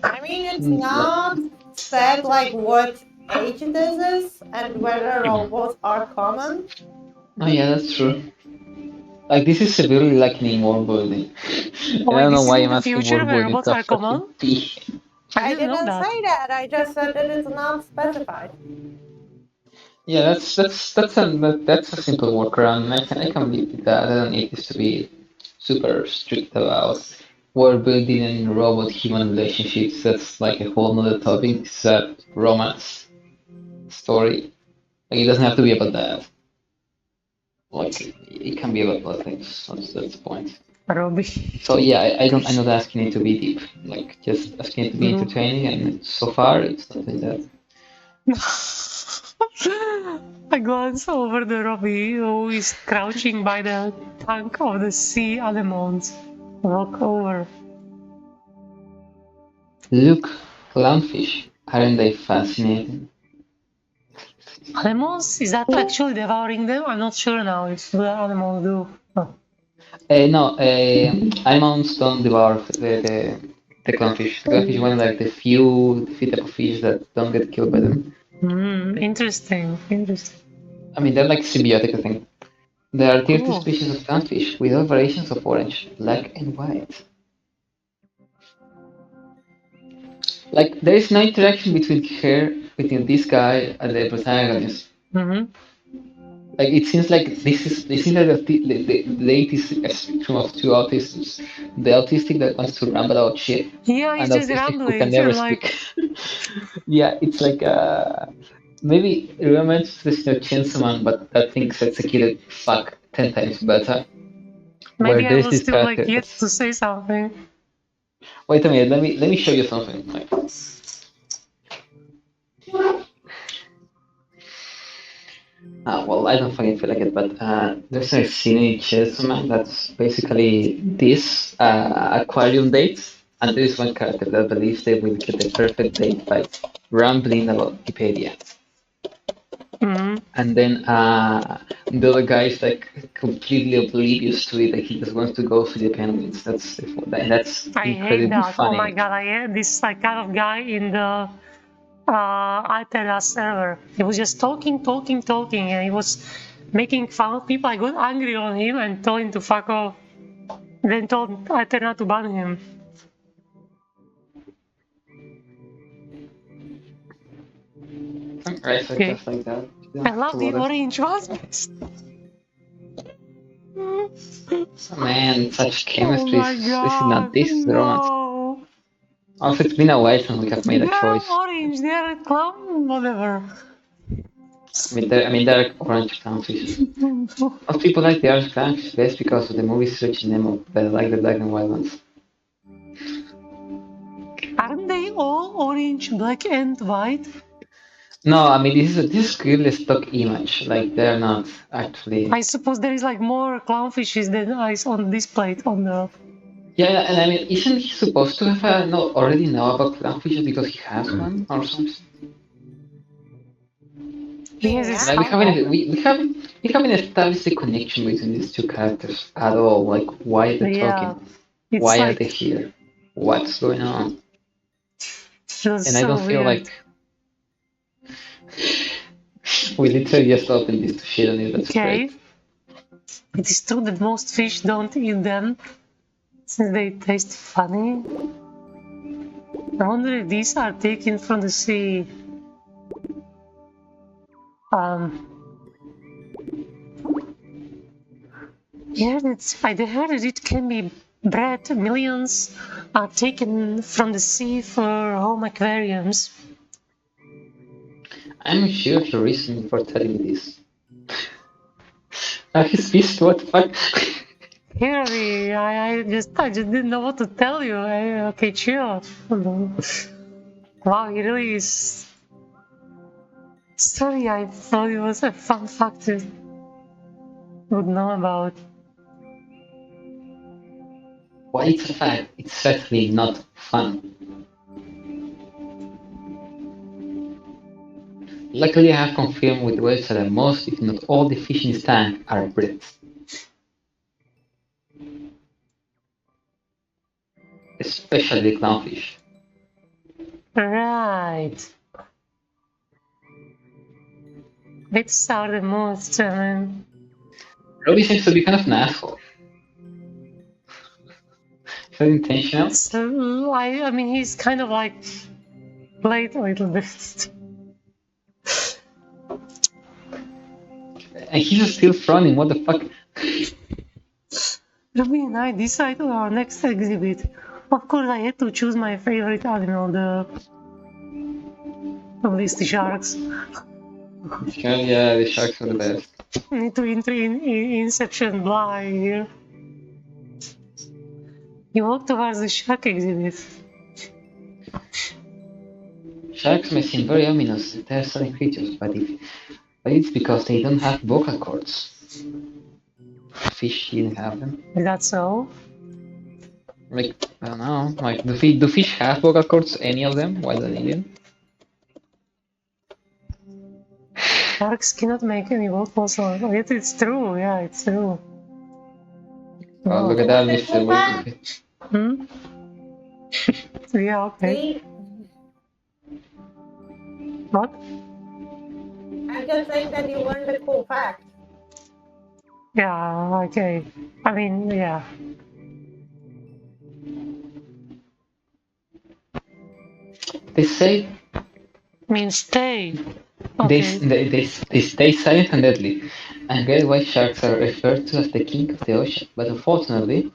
I mean, it's not said like what age this is and whether robots are common. Oh yeah, that's true. Like this is severely lacking world building. Oh, I don't know this is why in I'm the asking future world where building robots to a are fucking common? P. I I didn't know didn't that. say that. I just said that it's not specified. Yeah, that's a simple workaround. And I can live with that. I don't need this to be super strict about world building and robot human relationships. That's like a whole nother topic. It's a romance story. Like it doesn't have to be about that. Like it can be about other things. That's the point. Robbie. So yeah, I'm not asking it to be deep. Like just asking it to be entertaining, and so far it's not like that. I glance over the Robbie, who is crouching by the tank of the sea anemones. Walk over. Look, clownfish, aren't they fascinating? Anemones? Is that actually devouring them? I'm not sure now if the anemones do. Oh. No, anemones don't devour the clownfish. The clownfish is one of like the few type of fish that don't get killed by them. Interesting. I mean, they're like symbiotic, I think. There are 30 Cool. species of clownfish with all variations of orange, black, and white. Like, there is no interaction between this guy and the protagonist. Like, it seems like this is like the 80s spectrum of two autists. The autistic that wants to ramble about shit, Yeah, and he's the just autistic who rambling. can never Like, speak. Yeah, it's like maybe it reminds me of Chainsaw Man, but that thing's executed fuck 10 times better. Where maybe I there's will this still character yet that's, to say something. wait a minute, let me show you something. Like, well, I don't fucking feel like it, but there's a scene in Chainsaw Man that's basically this aquarium date, and there is one character that believes they will get the perfect date by rambling about Wikipedia. And then the other guy is like completely oblivious to it, like he just wants to go for the penguins. That's I hate incredibly that. Oh my funny. god, I hate this kind of guy in the Altera server. He was just talking, and he was making fun of people. I got angry on him and told him to fuck off. Then told Altera to ban him. Right, so Okay. just like that. I love the orange ones. Man, such Oh chemistry. my This is god, not this romance. no! Also, it's been a while since we have made a They're choice. orange, they're clown, whatever. I mean, they're orange clownfish. Most people like the orange clownfish best because of the movie Searching Nemo, but I like the black and white ones. Aren't they all orange, black, and white? No, I mean this is clearly stock image. Like they're not actually. I suppose there is like more clownfishes than ice on this plate on the. Yeah, and I mean, isn't he supposed to have already know about clownfish because he has one or something? Yes, Like we haven't established the connection between these two characters at all. Like why they're talking, why are they here, what's going on? And I don't feel like we literally just opened this to shit on it. That's great. It is true that most fish don't eat them since they taste funny. I wonder if these are taken from the sea. I heard that it can be bred. Millions are taken from the sea for home aquariums. I'm sure the reason for telling me this. His fist, what the fuck? Harry, I just didn't know what to tell you. Okay, chill. Wow, he really is. Sorry, I thought it was a fun fact you would know about. Well, it's a fact. It's certainly not fun. Luckily, I have confirmed with the website that most, if not all, the fish in this tank are Brits. Especially the clownfish. Right. Brits are the most, Robbie seems to be kind of an asshole. Is that intentional? so, I mean, he's kind of like played a little bit. And he's still frowning, what the fuck? Ruby and I decided on our next exhibit. Of course, I had to choose my favorite animal, the obviously sharks. Yeah, the sharks are the best. Need to enter in Inception Bly here. You walk towards the shark exhibit. Sharks may seem very ominous, they're silent creatures, but it's because they don't have vocal cords. Fish didn't have them. Is that so? Like, I don't know, like, do fish have vocal cords, any of them? Why don't they didn't? Sharks cannot make any vocal sound. Yet it's true, yeah, it's true. Oh, look at that, Mr. Wait. Hmm? Yeah, okay. See, What? I'm just saying that you learned a cool fact. Yeah, okay. I mean, yeah. They say Means stay. they, Okay. they stay silent and deadly, and great white sharks are referred to as the king of the ocean. But unfortunately,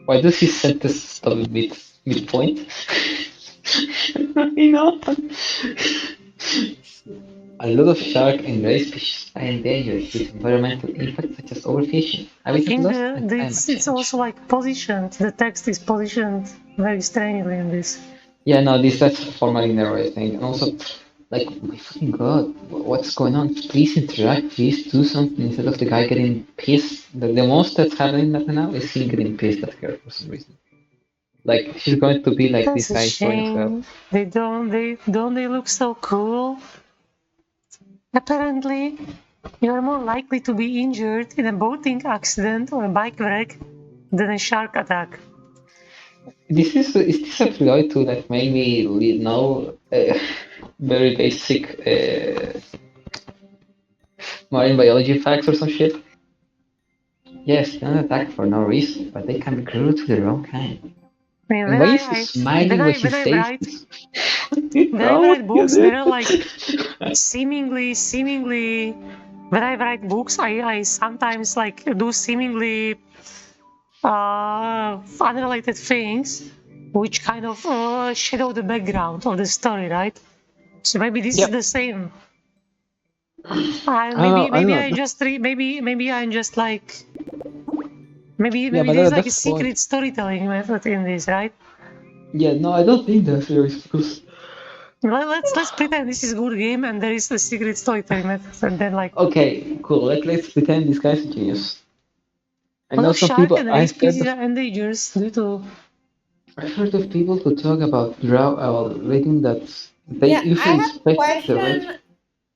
why does his sentence stop midpoint? You know, a lot of shark and ray species are endangered due to environmental impacts such as overfishing, I habitat think loss, and climate it's change. also like positioned. The text is positioned very strangely in this. Yeah, no, that's formal in error, I think. And also, like, my fucking god, what's going on? Please interact, please do something instead of the guy getting pissed. The most that's happening right now is him getting pissed at her for some reason. Like, she's going to be like That's this a guy for as well. shame. They look so cool. Apparently, you are more likely to be injured in a boating accident or a bike wreck than a shark attack. Is this a ploy to like make me know very basic marine biology facts or some shit? Yes, they don't attack for no reason, but they can be cruel to their own kind. I mean, And why is she smiling when she when I says write this? when I write books, there are like seemingly when I write books, I sometimes like do seemingly unrelated things which kind of shadow the background of the story, right? So maybe this is the same. Maybe I just maybe I'm just like maybe Yeah, but there's like a that's the point. secret storytelling method in this, right? Yeah, no, I don't think that's serious because Let's pretend this is a good game and there is a secret storytelling method, and then like okay, cool. Let's pretend this guy's a genius. I a lot know of some shark people. and ray species are endangered due to I've heard of people who talk about reading that they Yeah, I usually have a expect the right. question.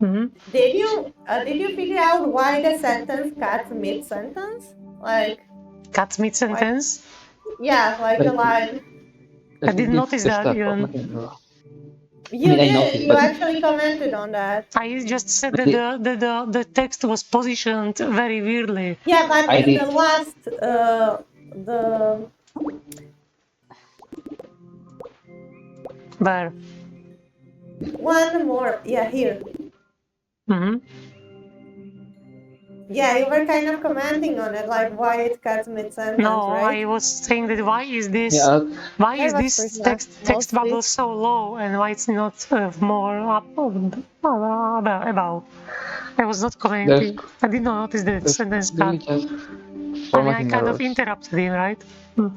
Mhm. Did you figure out why the sentence cuts mid sentence? Like, cut mid sentence. yeah, like the line. I didn't notice that even. You I did. noticed, You but actually commented on that. I just said But that the text was positioned very weirdly. Yeah, but I in did. the last, the Where? one more. Yeah, here. Mm-hmm. Yeah, you were kind of commenting on it, like why it cuts mid sentence, No, right? I was saying that why is this Yeah, why I is was this pretty text mostly. bubble so low and why it's not more up above? I was not commenting. I did not notice the sentence really cut. just I mean, I formatting kind of errors. interrupted him, right? Hmm.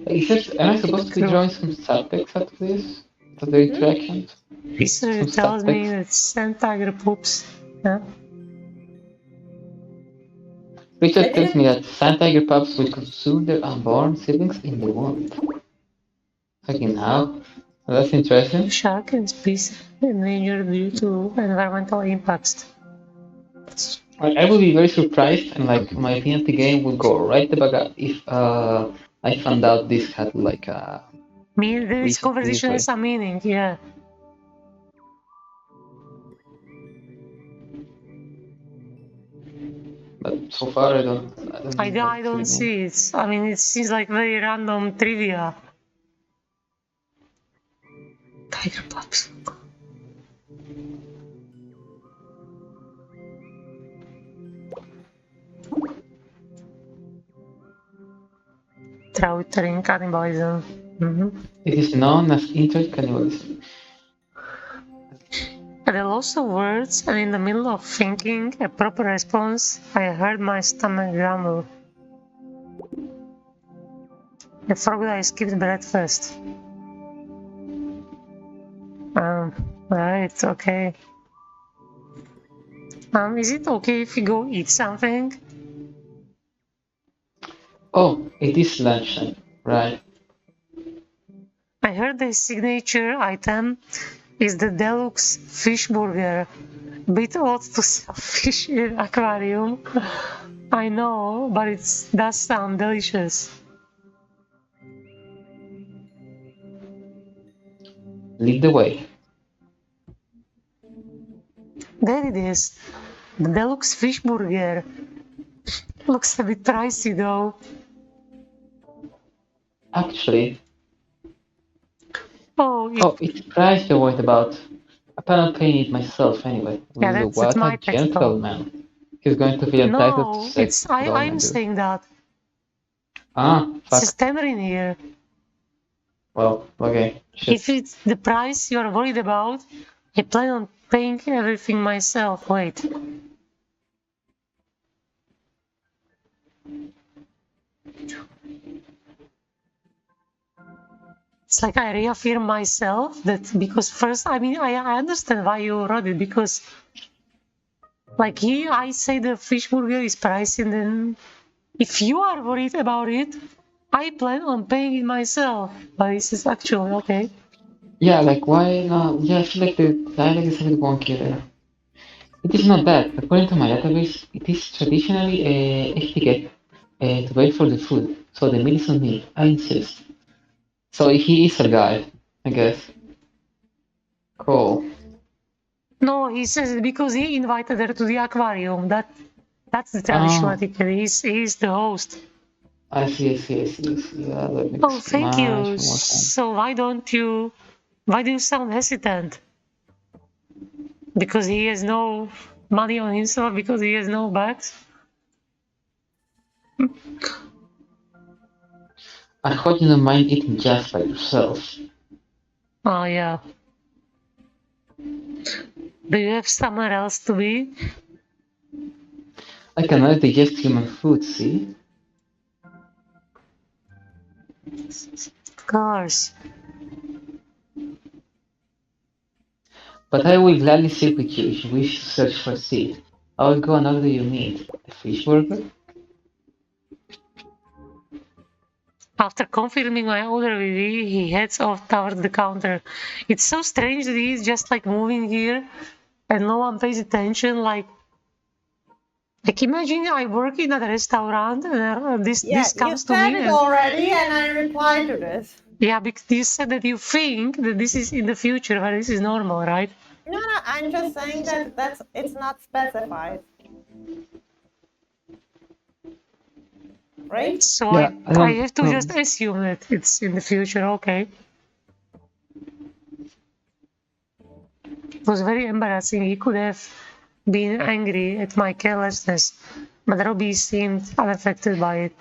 Am I supposed to be drawing some subtext out of this? To the interactions? History Some tells me subtext? that Sand Tiger poops. Yeah. Richard I tells didn't. me that sand tiger pups will consume their unborn siblings in the womb. Fucking hell. Well, that's interesting. Shark and species endangered due to environmental impacts. I would be very surprised, and like my opinion of the game would go right the back up if I found out this had like a This reason to be this conversation has way. a meaning, yeah. But so far, I don't I know what it don't really means. see it. I mean, it seems like very random trivia. Tiger pups. Troutering cannibalism. It is known as intercannibalism. At the loss of words and in the middle of thinking a proper response, I heard my stomach grumble. I forgot I skipped breakfast. Right, okay. Is it okay if we go eat something? Oh, it is lunchtime, right? I heard the signature item is the deluxe fish burger. Bit odd to sell fish in an aquarium. I know, but it does sound delicious. Lead the way. There it is. The deluxe fish burger. Looks a bit pricey though. Actually, Oh, it's price you're worried about. I plan on paying it myself anyway. yeah, Look, that's what a my text though. gentleman. He's going to feel entitled to No, sex it's with all I'm men do. saying that. Ah, It's fuck. a standard in here. Well, okay. Shit. If it's the price you're worried about, I plan on paying everything myself. Wait. It's like I reaffirm myself that because first, I mean, I understand why you wrote it because, like, here I say the fish burger is pricey, and then if you are worried about it, I plan on paying it myself. But this is actually okay. Yeah, like why not? Yeah, I feel like the dialogue is a bit wonky there. It is not that. According to my database, it is traditionally etiquette to wait for the food, so the meal is on me. I insist. So he is a guy, I guess. Cool. No, he says it because he invited her to the aquarium. That's the traditional Oh, etiquette. He's the host. I see, I see, I see, I see. Yeah, that Oh, makes thank you. much more sense. So why do you sound hesitant? Because he has no money on himself, because he has no bags? I hope you don't mind eating just by yourself. Oh, yeah. Do you have somewhere else to be? I cannot digest human food, see? Of course. But I will gladly sit with you if you wish to search for a seat. I will go and order you meat. A fish burger? After confirming my order with he heads off towards the counter. It's so strange that he's just like moving here and no one pays attention. Like imagine I work in a restaurant and this Yeah, you comes to said me it and already, and I replied to this. yeah, because you said that you think that this is in the future where this is normal, right? No, I'm just saying that it's not specified. Right? So Yeah, I have to just assume that it's in the future, okay. It was very embarrassing. He could have been angry at my carelessness. but Robbie seemed unaffected by it.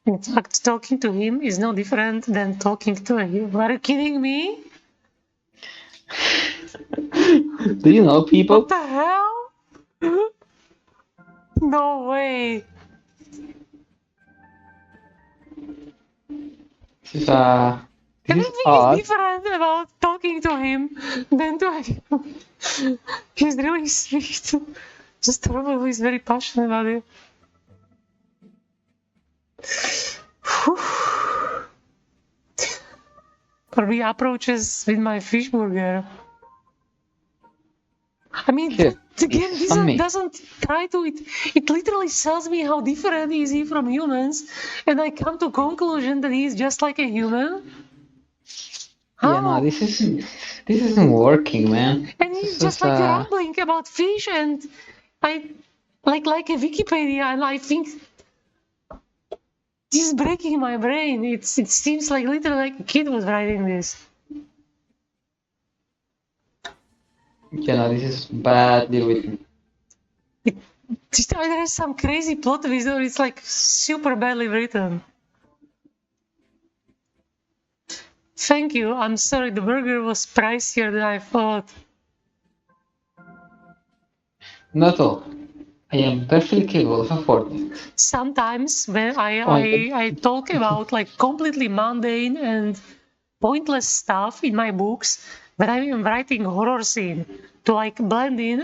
In fact, talking to him is no different than talking to a human. Are you kidding me? Do you know people? What the hell? No way. This is odd. Everything is different about talking to him than to him. He's really sweet. Just probably is very passionate about it. Probably approaches with my fish burger. I mean, Here, the game it's on me. doesn't try to it literally tells me how different is he from humans, and I come to conclusion that he's just like a human. Yeah, no, this isn't working, man. And This he's is just like rambling about fish, and I like a Wikipedia, and I think this is breaking my brain. It seems like literally like a kid was writing this. Yeah, no, this is badly written. Either has some crazy plot twist or it's like super badly written. Thank you. I'm sorry, the burger was pricier than I thought. Not at all. I am perfectly capable of affording it. Sometimes when I talk about like completely mundane and pointless stuff in my books, when I'm writing horror scene to like blend in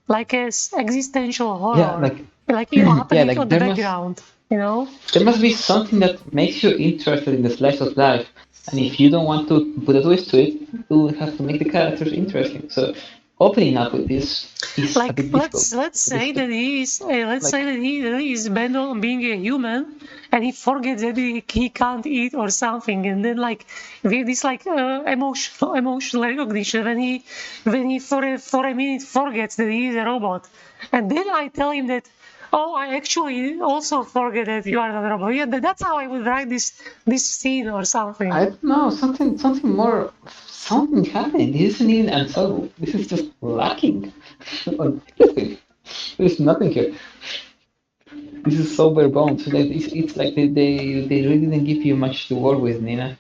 like a existential horror, Yeah, like you happening like on the background, you know? There must be something that makes you interested in the slice of life, and if you don't want to put a twist to it, you have to make the characters interesting. So opening up with this is a bit difficult. Let's say that he is bent on being a human, and he forgets that he can't eat or something, and then like with this like emotional recognition when he for a minute forgets that he is a robot, and then I tell him that, oh, I actually also forget that you are not a robot. Yeah, that's how I would write this scene or something. I don't know, something happening. This isn't even unsolvable. This is just lacking on everything. There's nothing here. This is so bare bones. It's like they really didn't give you much to work with, Nina.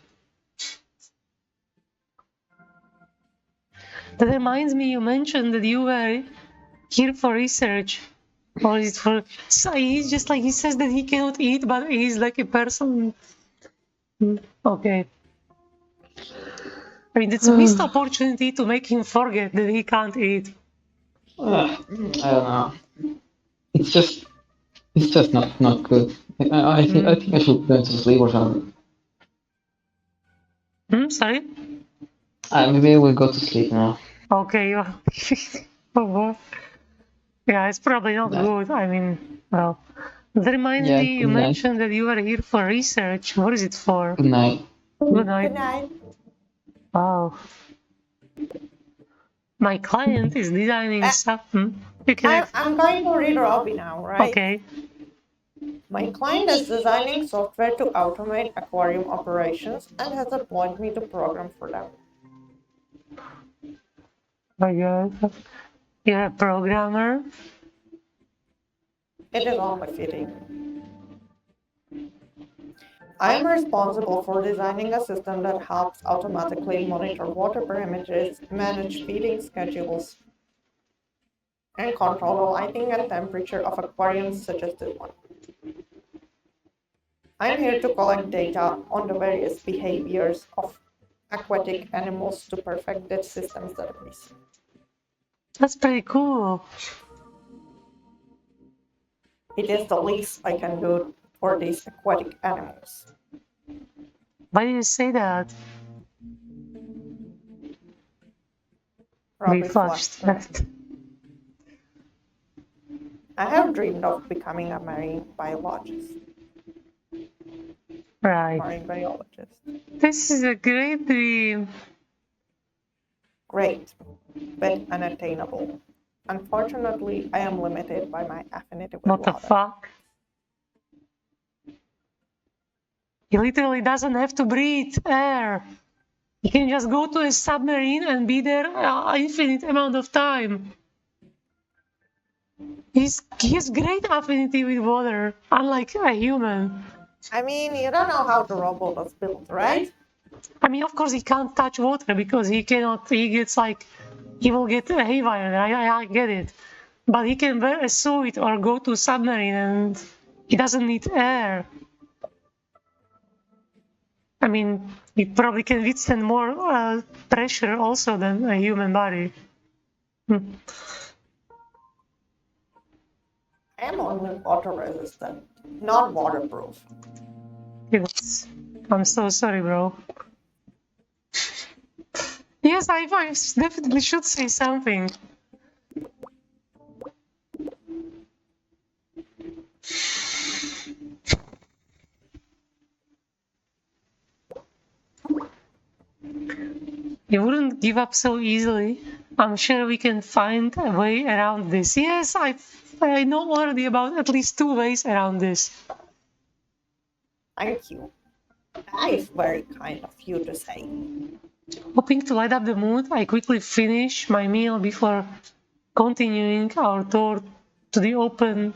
That reminds me, you mentioned that you were here for research. Or is it for... So he's just like, he says that he cannot eat, but he's like a person... Okay. I mean, it's a missed opportunity to make him forget that he can't eat. I don't know. It's just not good. I think I should go to sleep or something. Sorry? Maybe I will go to sleep now. Okay. Yeah, it's probably not good. I mean, well, that reminds me, you mentioned that you are here for research. What is it for? Good night. Good night. Good night. Wow. My client is designing something. I'm going to read Robbie now, right? Okay. My client is designing software to automate aquarium operations and has appointed me to program for them. My God. You're a programmer? It is only fitting. I am responsible for designing a system that helps automatically monitor water parameters, manage feeding schedules, and control the lighting and temperature of aquariums such as this one. I'm here to collect data on the various behaviors of aquatic animals to perfect that system's database. That's pretty cool. It is the least I can do for these aquatic animals. Why do you say that? Robbie We flushed that. I have dreamed of becoming a marine biologist. Right. Marine biologist. This is a great dream. Great, but unattainable. Unfortunately, I am limited by my affinity with What the water. fuck? He literally doesn't have to breathe air. He can just go to a submarine and be there an infinite amount of time. He has great affinity with water, unlike a human. I mean, you don't know how the robot was built, right? I mean, of course, he can't touch water because he cannot. He gets like, he will get haywire. I get it, but he can wear a suit or go to submarine, and he doesn't need air. I mean, he probably can withstand more pressure also than a human body. I am only water resistant, not waterproof. Yes. I'm so sorry, bro. Yes, I definitely should say something. You wouldn't give up so easily. I'm sure we can find a way around this. Yes, I know already about at least 2 ways around this. Thank you. That is very kind of you to say. Hoping to light up the mood, I quickly finish my meal before continuing our tour to the open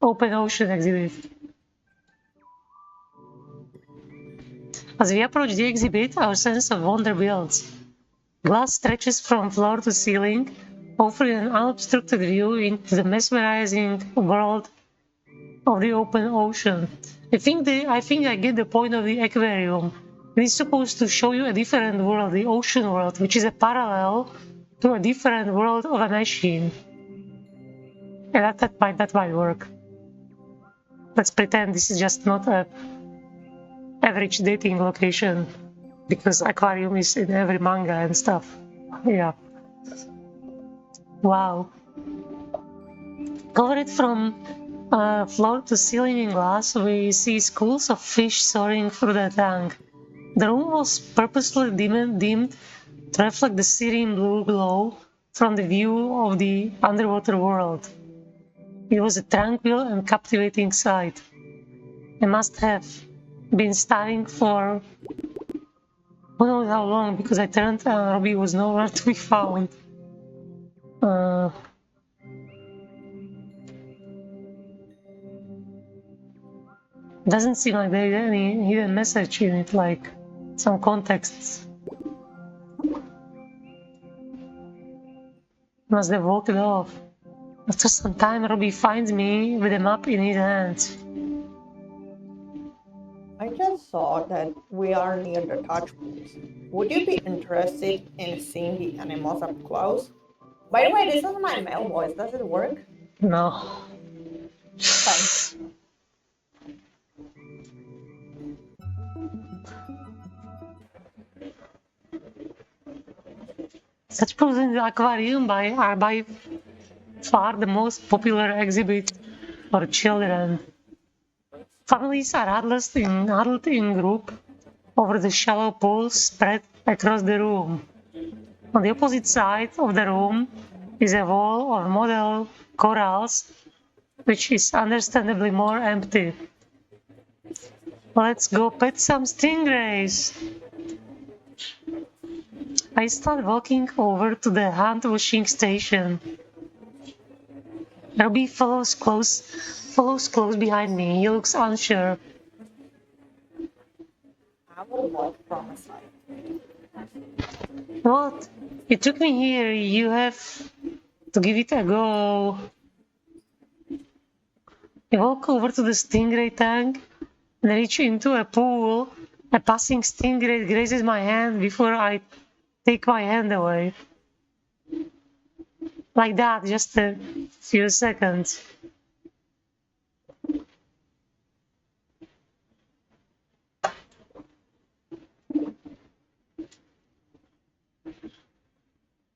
ocean exhibit. As we approach the exhibit, our sense of wonder builds. Glass stretches from floor to ceiling, offering an unobstructed view into the mesmerizing world of the open ocean. I think I get the point of the aquarium. It is supposed to show you a different world, the ocean world, which is a parallel to a different world of a machine. And that might work. Let's pretend this is just not a average dating location, because aquarium is in every manga and stuff. Yeah. Wow. Covered from floor to ceiling in glass, we see schools of fish soaring through the tank. The room was purposely dimmed to reflect the serene blue glow from the view of the underwater world. It was a tranquil and captivating sight. I must have been staring for who knows how long, because I turned and Robbie was nowhere to be found. Doesn't seem like there is any hidden message in it, like some contexts. Must have walked off. After some time, Robbie finds me with a map in his hands. I just saw that we are near the touch pools. Would you be interested in seeing the animals up close? By the way, this is my male voice. Does it work? No. Thanks. Such pools in the aquarium are by far the most popular exhibit for children. Families are huddled in group over the shallow pools spread across the room. On the opposite side of the room is a wall of model corals, which is understandably more empty. Let's go pet some stingrays. I start walking over to the hand washing station. Robbie follows close behind me. He looks unsure. I will walk from a side. What? You took me here. You have to give it a go. I walk over to the stingray tank and reach into a pool. A passing stingray grazes my hand before I take my hand away. Like that, just a few seconds.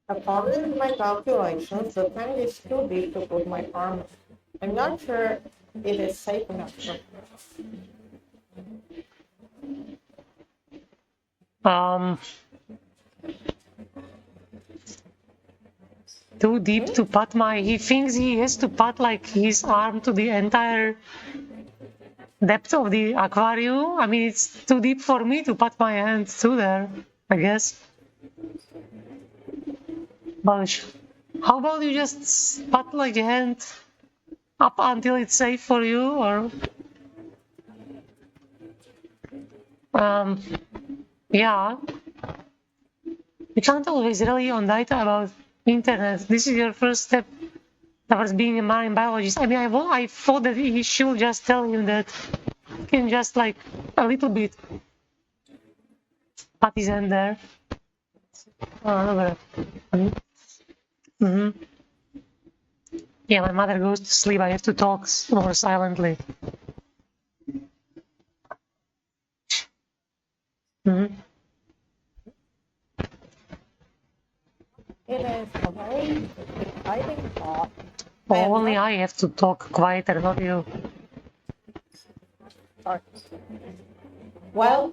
According to my calculations, the tank is too deep to put my arm. I'm not sure it is safe enough for Too deep to pat he thinks he has to pat like his arm to the entire depth of the aquarium. I mean, it's too deep for me to pat my hand through there, I guess. Bullshit. How about you just pat like a hand up until it's safe for you, or yeah. You can't always rely on data about internet. This is your first step towards being a marine biologist. I mean, I thought that he should just tell him that he can just like a little bit pat his hand there. Oh, mm-hmm. Yeah, my mother goes to sleep. I have to talk more silently. Mm-hmm. It is a very exciting thought. Well, only I have to talk quieter, not you. Sorry. Well,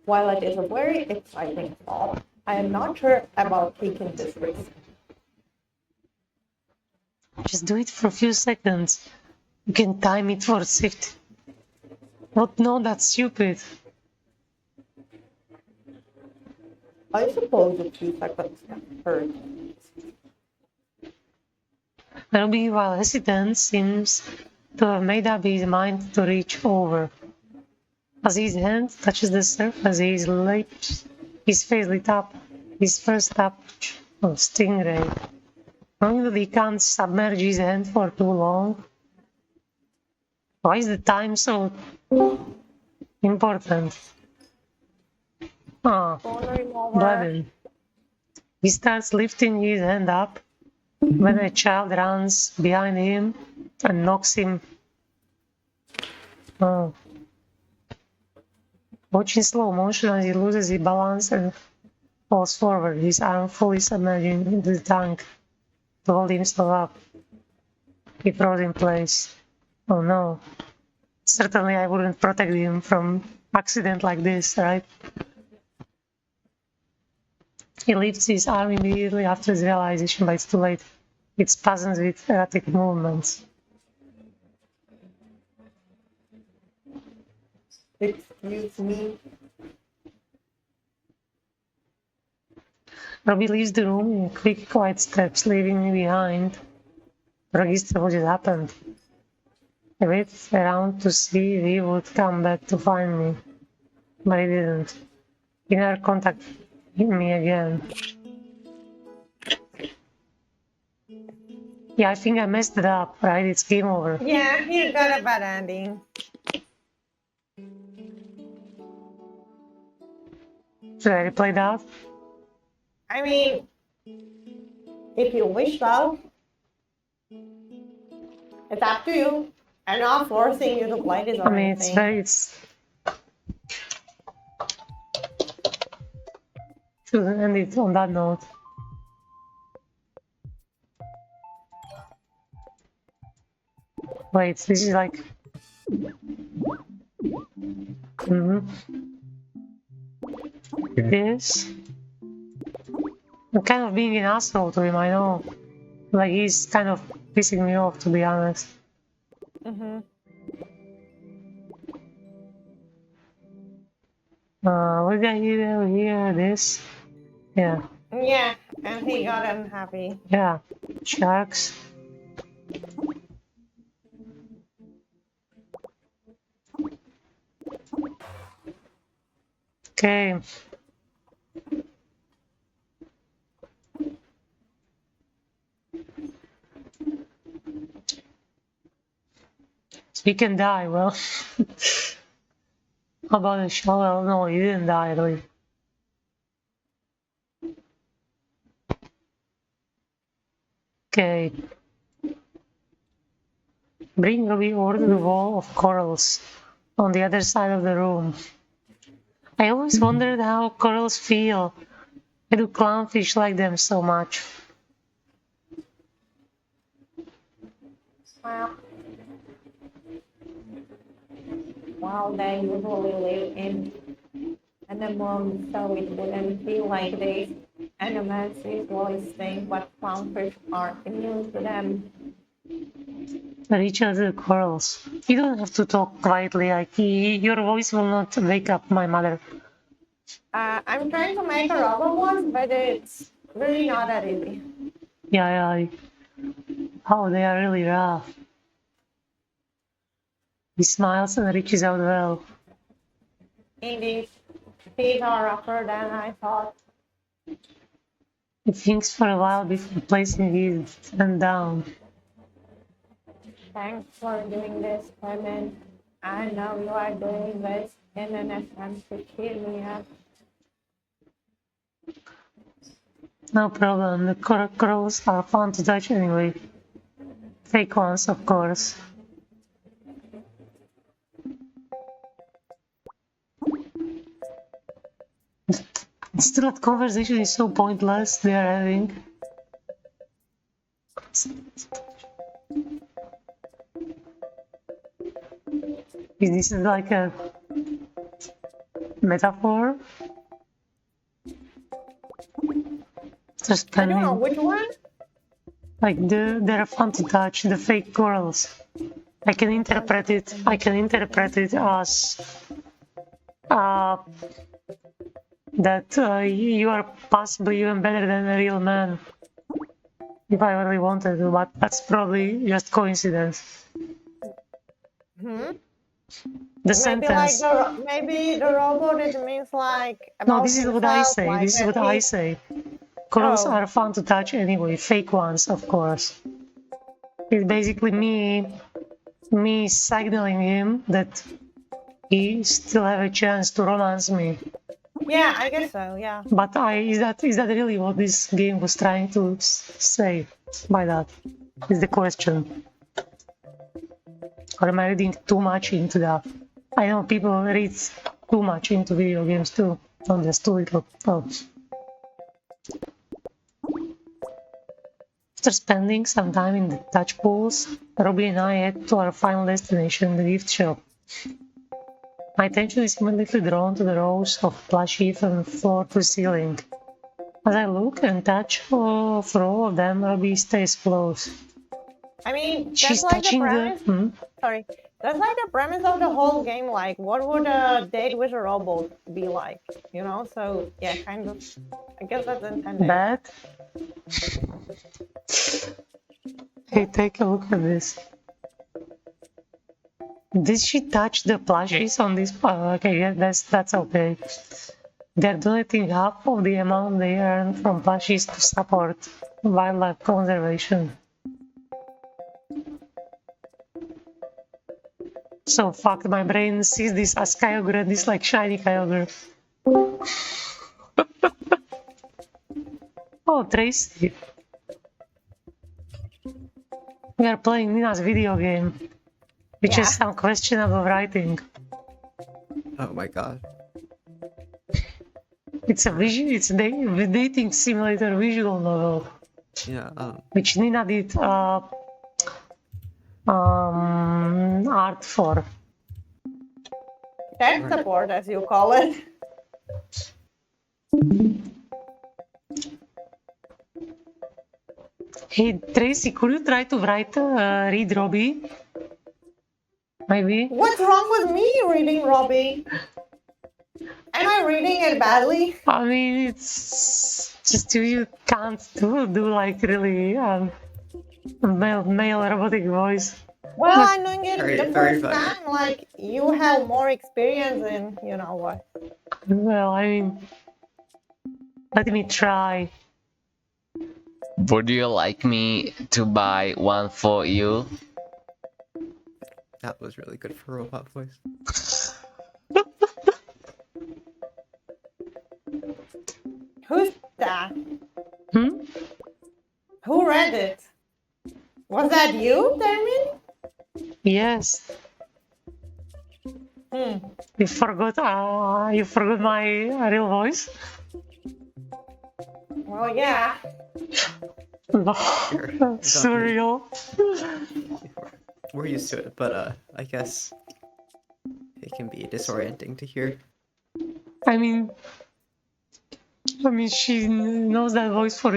while it is a very exciting thought, I am not sure about taking this risk. Just do it for a few seconds. You can time it for safety. What? No, that's stupid. I suppose a few seconds can hurt. Ruby, while hesitant, seems to have made up his mind to reach over. As his hand touches the surface, his face lit up. His first touch of Stingray. Knowing that he can't submerge his hand for too long. Why is the time so important? Ah, button. He starts lifting his hand up when a child runs behind him and knocks him. Oh. Watch in slow motion as he loses his balance and falls forward, his arm fully submerging into the tank to hold himself up. He froze in place. Oh no. Certainly I wouldn't protect him from accident like this, right? He lifts his arm immediately after his realization, but it's too late. It spasms with erratic movements. Excuse me. Robbie leaves the room in quick, quiet steps, leaving me behind to register what had happened. I waited around to see if he would come back to find me, but he didn't. He never contacted me again. Yeah, I think I messed it up, right? It's game over. Yeah, you got a bad ending. Should I replay that? I mean, if you wish so, it's up to you. I'm not forcing you to play this or I mean, it's anything. very, it's... To end it on that note. Wait, this is like... This? I'm kind of being an asshole to him, I know. Like, he's kind of pissing me off, to be honest. What did I hear here? This? Yeah. Yeah, and he got unhappy. Yeah. Sharks. Okay. So he can die, well. How about a shovel? No, he didn't die, really. Okay. Bring Ruby over to the wall of corals on the other side of the room. I always wondered how corals feel. Why do clownfish like them so much? Well, they usually live in animals, so it wouldn't feel like this. Animals usually think what clownfish are immune to them. reach out to the corals. You don't have to talk quietly, like your voice will not wake up my mother. I'm trying to make a rubber one, but it's really not that easy. Yeah. Oh, they are really rough. He smiles and reaches out well. Indeed, these are rougher than I thought. He thinks for a while before placing his hand down. Thanks for doing this, Clement. I know you are doing this in an attempt to cheer me up. No problem, the corals are fun to touch anyway. Fake ones, of course. Still, that conversation is so pointless they are having. Is this like a metaphor? Just I don't know which one. like they're fun to touch, the fake corals. I can interpret it as that you are possibly even better than a real man. If I really wanted to, but that's probably just coincidence. The Maybe sentence. like maybe the robot it means like about No, this is what I himself, say. like This is that what I he- say. Corals Oh. are fun to touch anyway, fake ones, of course. It's basically me signaling him that he still have a chance to romance me. Yeah, I guess so. Yeah. But is that really what this game was trying to say by that? Is the question. Or am I reading too much into that? I know people read too much into video games too, not just too little. Oh. After spending some time in the touch pools, Robbie and I head to our final destination, the gift shop. My attention is immediately drawn to the rows of plushies from floor to ceiling. As I look and touch for all of them, Robbie stays close. I mean, She's that's like the touching premise. the... Sorry, that's like the premise of the whole game. Like, what would a date with a robot be like? You know? So yeah, kind of. I guess that's intended. Bad? Hey, take a look at this. Did she touch the plushies on this? Okay, yeah, that's okay. They're donating half of the amount they earn from plushies to support wildlife conservation. So fucked, my brain sees this as Kyogre and this like shiny Kyogre. Oh, Tracy. We are playing Nina's video game, which has some questionable writing. Oh my god. It's a dating simulator visual novel. Yeah, which Nina did art for. Tech support, as you call it. Hey Tracy, could you try to read Robbie? Maybe? What's wrong with me reading Robbie? Am I reading it badly? I mean, it's just you can't do like really male robotic voice. Well, I'm doing it Very- the very first funny. time. Like, you have more experience in, you know what. Well, I mean, let me try. Would you like me to buy one for you? that was really good for robot voice. Who's that? Hmm? Who read it? Was that you, Termin? Yes. You forgot my real voice? Well, yeah. Surreal. We're used to it, but I guess it can be disorienting to hear. I mean, she knows that voice for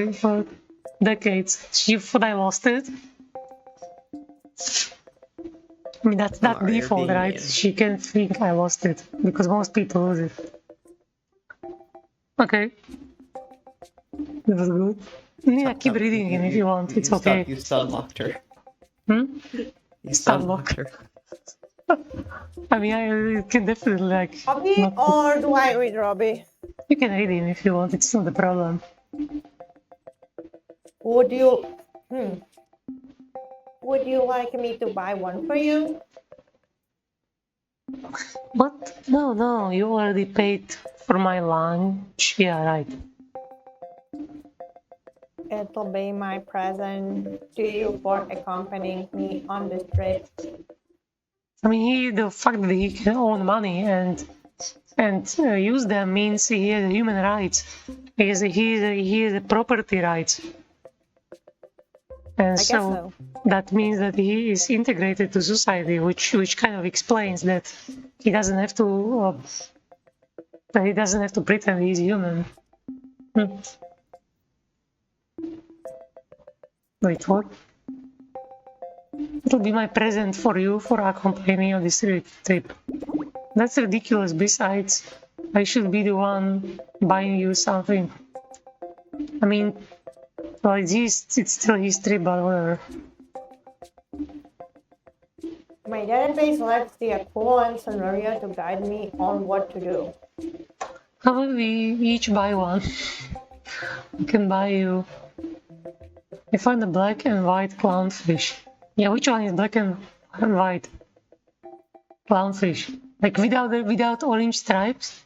decades. She thought I lost it. I mean, that's that Mario default, being right? mean. She can think I lost it, because most people lose it. Okay. That was good. Yeah, keep reading him if you want, it's okay. You stun locked her. Hmm? You Stun stun locked her. I mean, I can definitely, like... Robbie, not- or do I read Robbie? You can read him if you want, it's not a problem. Would you... Would you like me to buy one for you? What? No, you already paid for my lunch. Yeah, right. It'll be my present to you for accompanying me on this trip. I mean, the fact that he can own money and use them means he has human rights. He has a property rights. And I guess so. that means that he is integrated to society, which kind of explains that he doesn't have to pretend he's human. Wait, what? It'll be my present for you for accompanying me on this trip. That's ridiculous. Besides, I should be the one buying you something. I mean, well, it's still his trip, but whatever. My database lacks the equivalent scenario to guide me on what to do. How about we each buy one? I can buy you. I find a black and white clownfish. Yeah, which one is black and white? Clownfish. Like without orange stripes?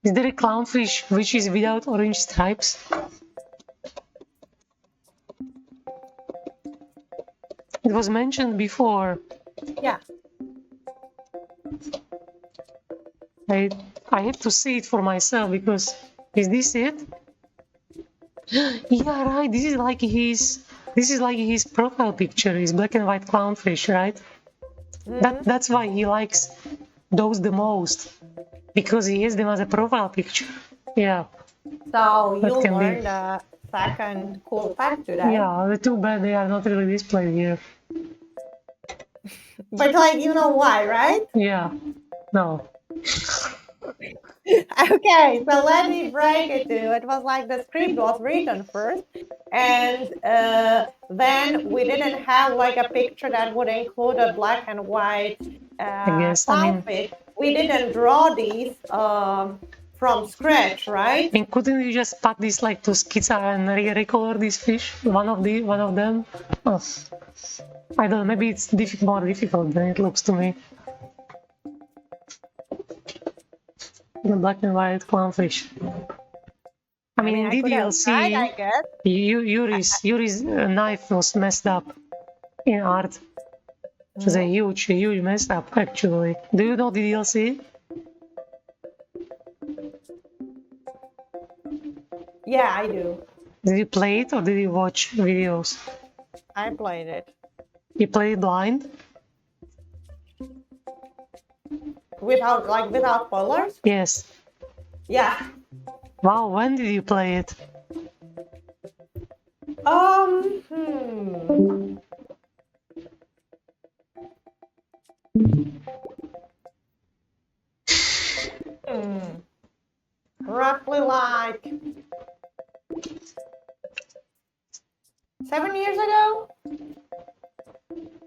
Is there a clownfish which is without orange stripes? It was mentioned before. Yeah. I have to see it for myself because is this it? Yeah, right. This is like his profile picture. His black and white clownfish, right? That's why he likes those the most, because he has them as a profile picture. Yeah. So you That can be. learned a second cool fact today. Yeah, too bad they are not really displayed here. But like you know why, right? Yeah. No. Okay, so let me break it to you. It was like the script was written first, and then we didn't have like a picture that would include a black and white clownfish. We didn't draw these from scratch, right? And couldn't you just pack this like to Skizza and recolor this fish? One of them? Oh. I don't know, maybe it's more difficult than it looks to me. The black and white clownfish. I mean, in the DLC, Yuri's knife was messed up in art. It was a huge mess up, actually. Do you know the DLC? Yeah, I do. Did you play it or did you watch videos? I played it. You played it blind? Without spoilers? Yes. Yeah. Wow, when did you play it? Roughly like 7 years ago?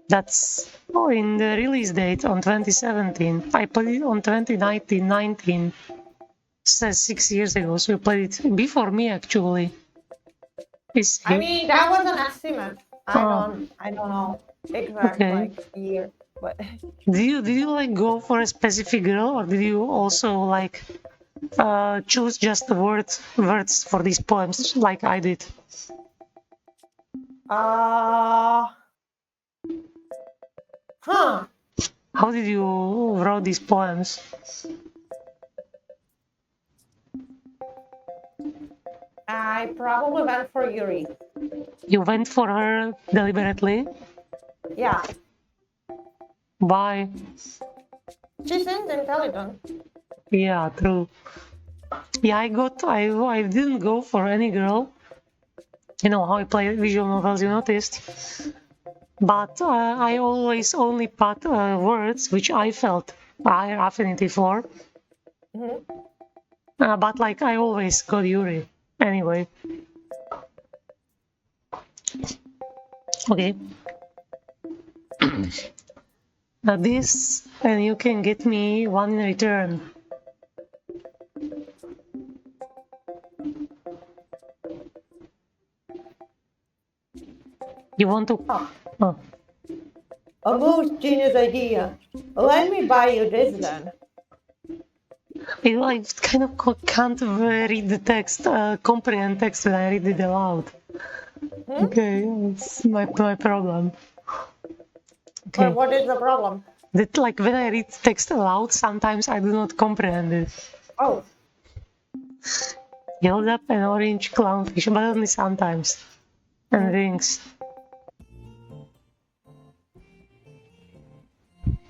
That's in the release date on 2017. I played it on 2019. Says 6 years ago, so you played it before me actually. I mean, that was an estimate. I don't know exact like year, but. Did you like go for a specific girl, or did you also like choose just the words for these poems like I did? How did you write these poems? I probably went for Yuri. You went for her deliberately? Yeah. Why? She seems intelligent. Yeah, true. Yeah, I didn't go for any girl. You know how I play visual novels, you noticed? but I always only put words which I felt higher affinity for. Mhm. But like I always got Yuri anyway. Okay. This, and you can get me one in return. You want to? Oh. A most genius idea. Let me buy you this then. I kind of can't read the text, comprehend text when I read it aloud. Hmm? Okay, it's my problem. Okay. But what is the problem? That like when I read text aloud, sometimes I do not comprehend it. Oh. Yelled up an orange clownfish, but only sometimes. And rings.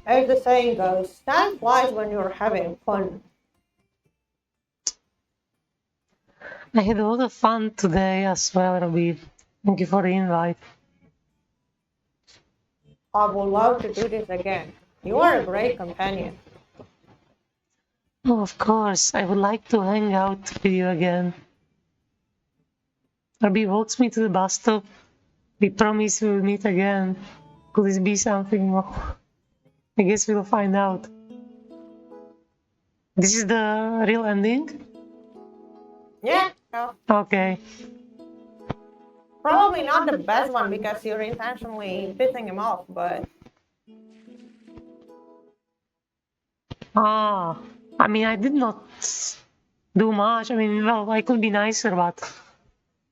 As the saying goes, time flies when you're having fun. I had a lot of fun today as well, Robbie. Thank you for the invite. I would love to do this again. You are a great companion. Oh, of course, I would like to hang out with you again. Robbie walks me to the bus stop. We promise we'll meet again. Could this be something more? I guess we'll find out. This is the real ending? Yeah, no. Okay. Probably not the best one because you're intentionally pissing him off, but... I mean, I did not do much. I mean, well, I could be nicer, but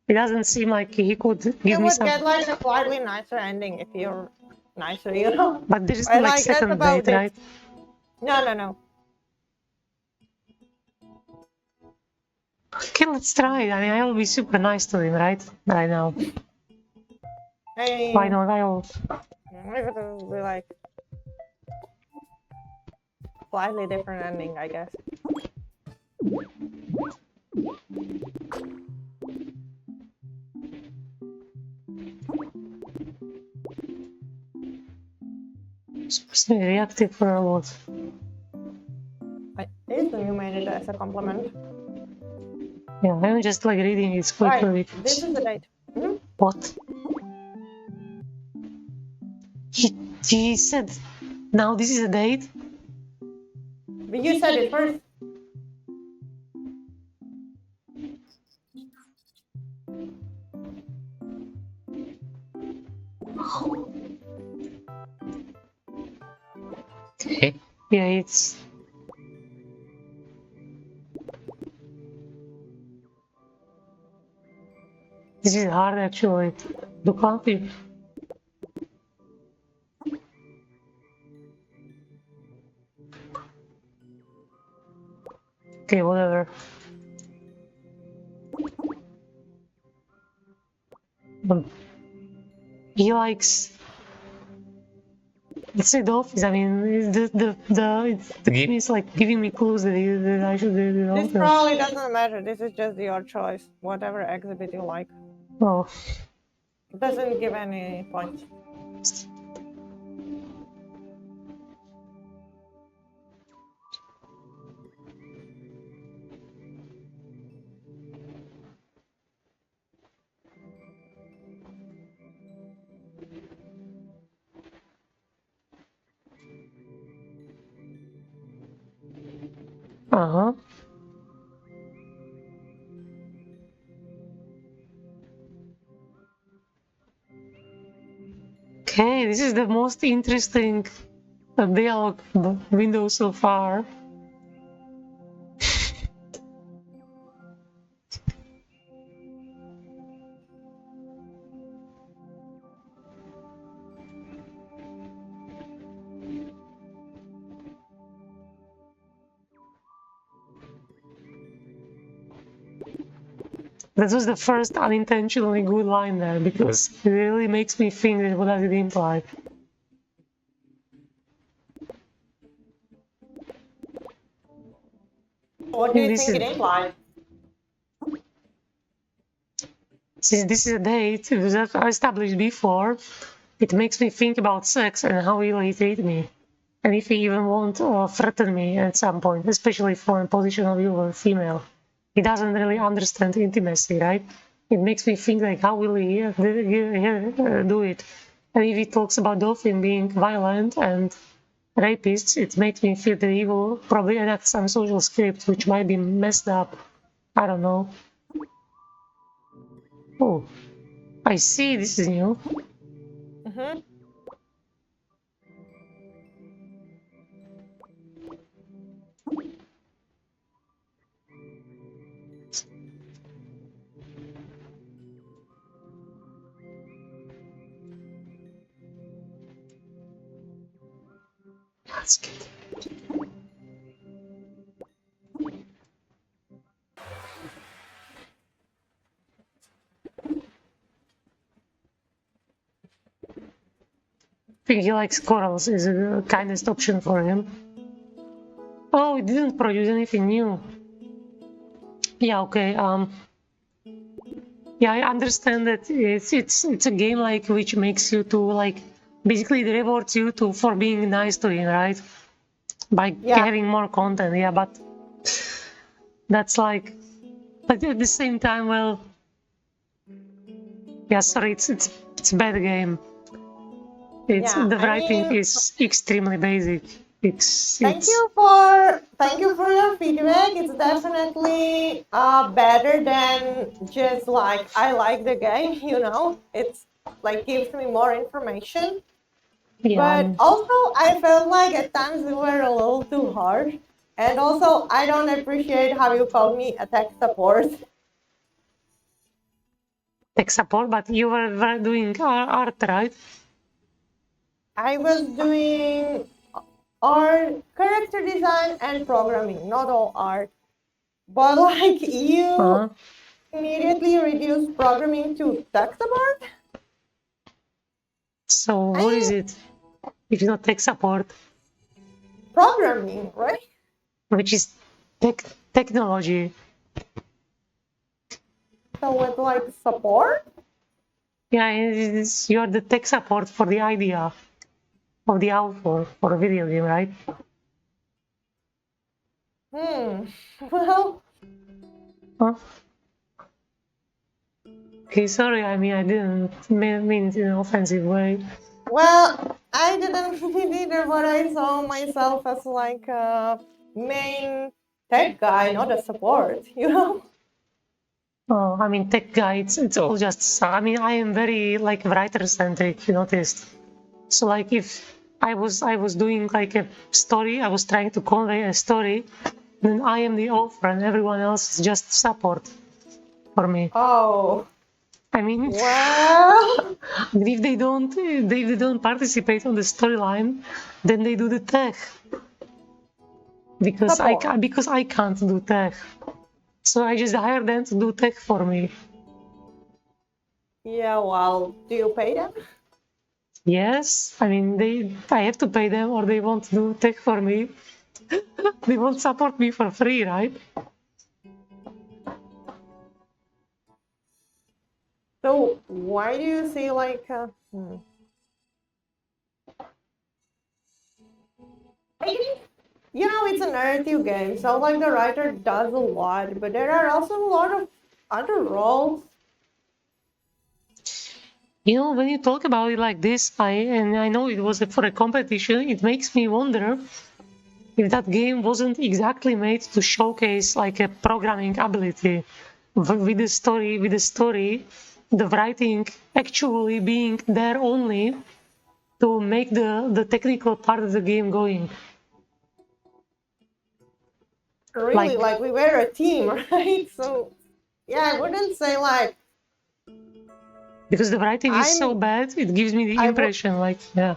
it doesn't seem like he could give You me would some... get like a slightly nicer ending if you're nicer, you know? But there is I like like that's second about date, it. right? No. Okay, let's try it. I mean, I'll be super nice to him, right? Right now. Hey, Why not? I'll... maybe it will be like... slightly different ending, I guess. Supposed to be reactive for a lot. Isn't you made it as a compliment? Yeah, I'm just like reading it quickly. Right, this is the date. Hmm? What? He said, now this is a date? But you said it first. Okay. Yeah, it's... This is hard actually. The coffee. Okay, whatever. He likes... Let's say the office. I mean, the game is like giving me clues that I should do the This office. probably doesn't matter. This is just your choice. Whatever exhibit you like. Oh. It doesn't give any points. Uh-huh. Okay, this is the most interesting dialogue window so far. That was the first unintentionally good line there, because it really makes me think that what does it imply. What do you think it implies? Since this is a date, it was established before, it makes me think about sex and how will he treat me, and if he even won't threaten me at some point, especially from a position of you or female. He doesn't really understand intimacy, right? It makes me think like, how will he do it? And if he talks about Dolphin being violent and rapists, it makes me feel that he will probably enact some social script which might be messed up. I don't know. Oh, I see, this is new. Mm-hmm. That's good. I think he likes corals, is the kindest option for him. Oh, it didn't produce anything new. Yeah, okay. Yeah, I understand that it's a game like which makes you to like basically it rewards you to for being nice to him, right? By having more content, yeah, but that's like, but at the same time, well, yeah, sorry, it's a bad game. It's the writing is extremely basic. Thank you for your feedback. It's definitely better than just like I like the game. You know, it's like gives me more information. Yeah. But also, I felt like at times we were a little too harsh. And also, I don't appreciate how you called me a tech support. Tech support, but you were doing art, right? I was doing art, character design, and programming, not all art. But like you immediately reduced programming to tech support? So what is it if not tech support? Programming, right? Which is technology. So it's like support? Yeah, you're the tech support for the idea of the author for a video game, right? Well. Huh? Okay, sorry, I mean, I didn't mean it in an offensive way. Well, I didn't mean either, but I saw myself as like a main tech guy, not a support, you know? Oh, I mean, tech guy, it's all just, I mean, I am very, like, writer-centric, you noticed. So, like, if I was doing, like, a story, I was trying to convey a story, then I am the author and everyone else is just support for me. Oh. I mean, well, if they don't participate on the storyline, then they do the tech. Because I can't do tech. So I just hire them to do tech for me. Yeah, well, do you pay them? Yes, I mean I have to pay them or they won't do tech for me. They won't support me for free, right? So why do you see like you know, it's a narrative game, so like the writer does a lot, but there are also a lot of other roles. You know, when you talk about it like this, I know it was for a competition, it makes me wonder if that game wasn't exactly made to showcase like a programming ability with the story, the writing actually being there only to make the technical part of the game going. Really, like we were a team, right? So yeah, I wouldn't say like because the writing is so bad, it gives me the impression like, yeah.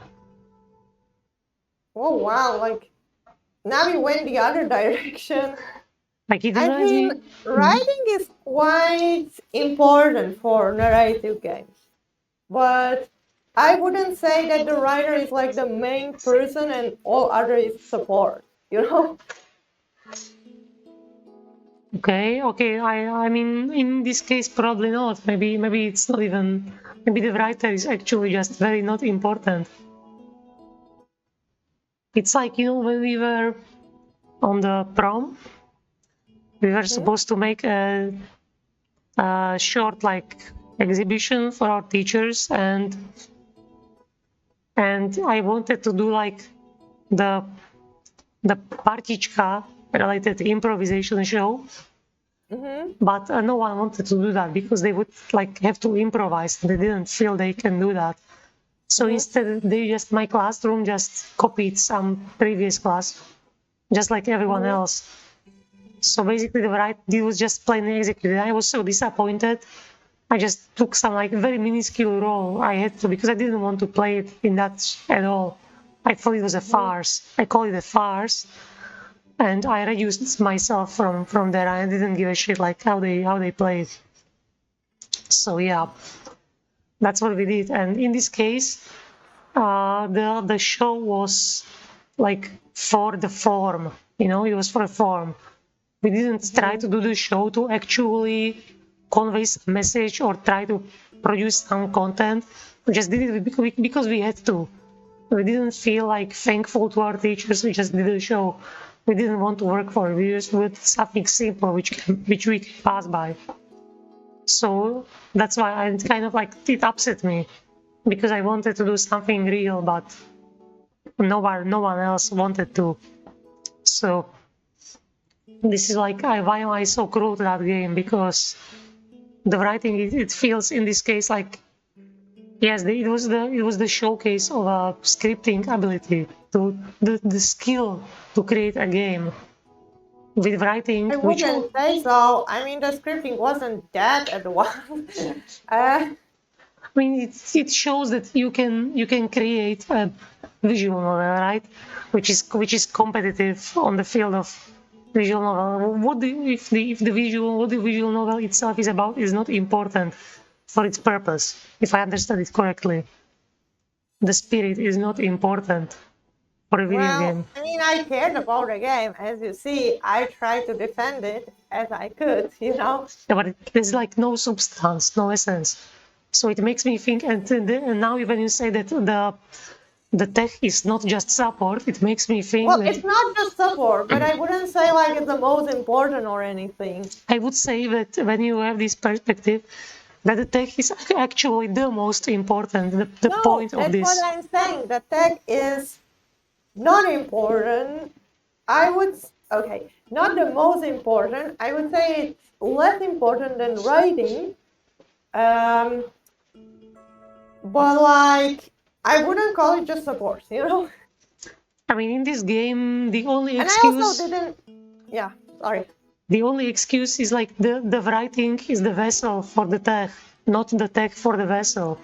Oh wow, like now we went the other direction. Like it I mean, writing is quite important for narrative games, but I wouldn't say that the writer is like the main person and all other is support, you know? Okay, I mean, in this case, probably not. Maybe it's not even Maybe the writer is actually just very not important. It's like, you know, when we were on the prom, we were supposed to make a short like exhibition for our teachers, and I wanted to do like the partichka related improvisation show, but no one wanted to do that because they would like have to improvise. They didn't feel they can do that. So instead, my classroom just copied some previous class, just like everyone else. So basically, the right deal was just plainly executed. I was so disappointed. I just took some like very minuscule role I had to, because I didn't want to play it in that at all. I thought it was a farce. I call it a farce, and I reduced myself from there. I didn't give a shit like how they played. So yeah. That's what we did, and in this case, the show was like for the form, you know, it was for a form. We didn't try to do the show to actually convey a message or try to produce some content. We just did it because we had to. We didn't feel like thankful to our teachers. We just did the show. We didn't want to work for reviews with something simple which we can pass by. So that's why I kind of like, it upset me, because I wanted to do something real, but no one else wanted to. So this is like, why am I so cruel to that game? Because the writing, it feels in this case like, yes, it was the showcase of a scripting ability, to the skill to create a game. With writing, I wouldn't say so. I mean, the scripting wasn't that advanced. I mean, it shows that you can create a visual novel, right? Which is competitive on the field of visual novel. If the visual novel itself is about is not important for its purpose, if I understand it correctly. The spirit is not important for a video game. I mean, I cared about the game. As you see, I tried to defend it as I could, you know? Yeah, but there's like no substance, no essence. So it makes me think, and now when you say that the tech is not just support, it makes me think Well, that it's not just support, but I wouldn't say like it's the most important or anything. I would say that when you have this perspective, that the tech is actually the most important, the point of this. That's what I'm saying. The tech is not important. Not the most important. I would say it's less important than writing. But like, I wouldn't call it just support, you know? I mean, in this game, the only And excuse... I also didn't... Yeah, sorry. The only excuse is like the writing is the vessel for the tech, not the tech for the vessel.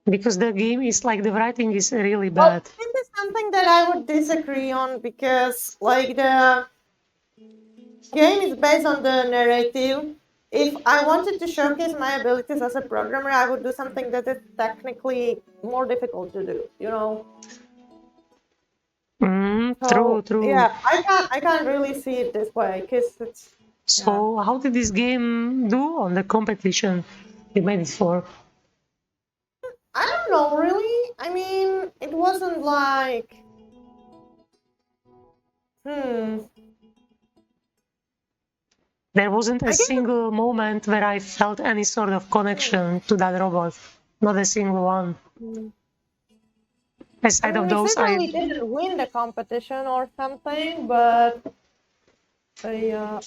Because the game is like, the writing is really bad. Well, this is something that I would disagree on, because like the game is based on the narrative. If I wanted to showcase my abilities as a programmer, I would do something that is technically more difficult to do, you know? True. Yeah, I can't really see it this way, because it's... So how did this game do on the competition you made it for? I don't know, really. I mean, it wasn't like... There wasn't a single moment where I felt any sort of connection to that robot. Not a single one. Aside of those, I didn't win the competition or something, but... yeah,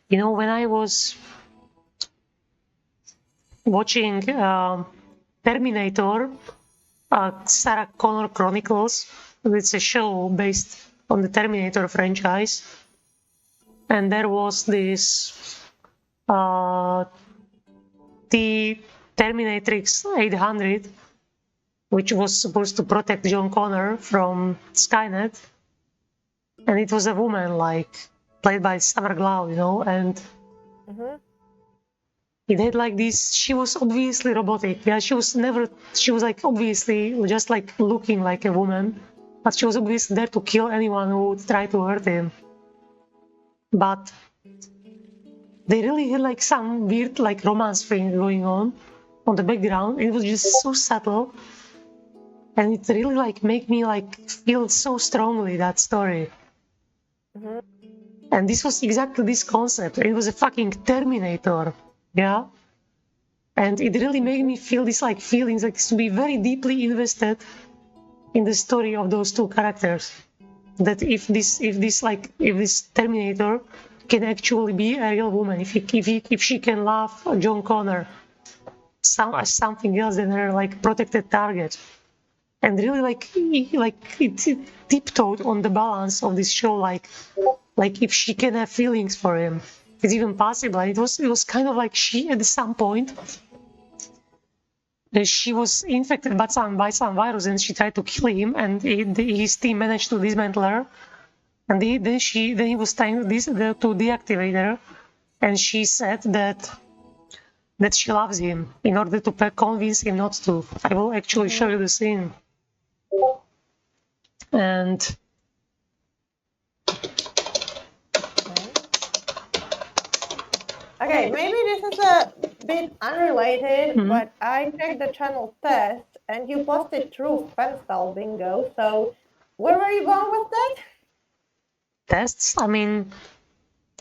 You know, when I was watching Terminator, Sarah Connor Chronicles, it's a show based on the Terminator franchise, and there was this the Terminatrix 800, which was supposed to protect John Connor from Skynet, and it was a woman, like, played by Summer Glau, you know, and it had like this, she was obviously robotic, yeah, she was like obviously just like looking like a woman, but she was obviously there to kill anyone who would try to hurt him. But they really had like some weird like romance thing going on the background. It was just so subtle, and it really like made me like feel so strongly that story. And this was exactly this concept. It was a fucking Terminator, yeah. And it really made me feel this like feelings, like to be very deeply invested in the story of those two characters. That if this Terminator can actually be a real woman, if she can love John Connor as something else than her like protected target, and really like it tiptoed on the balance of this show, like if she can have feelings for him, it's even possible. And it was kind of like she at some point she was infected by some virus and she tried to kill him, and his team managed to dismantle her, and then he was trying to deactivate her, and she said that she loves him in order to convince him not to. I will actually show you the scene. And okay, maybe this is a bit unrelated, but I checked the channel test and you posted True Fanstal Bingo, so where were you going with that? Tests? I mean,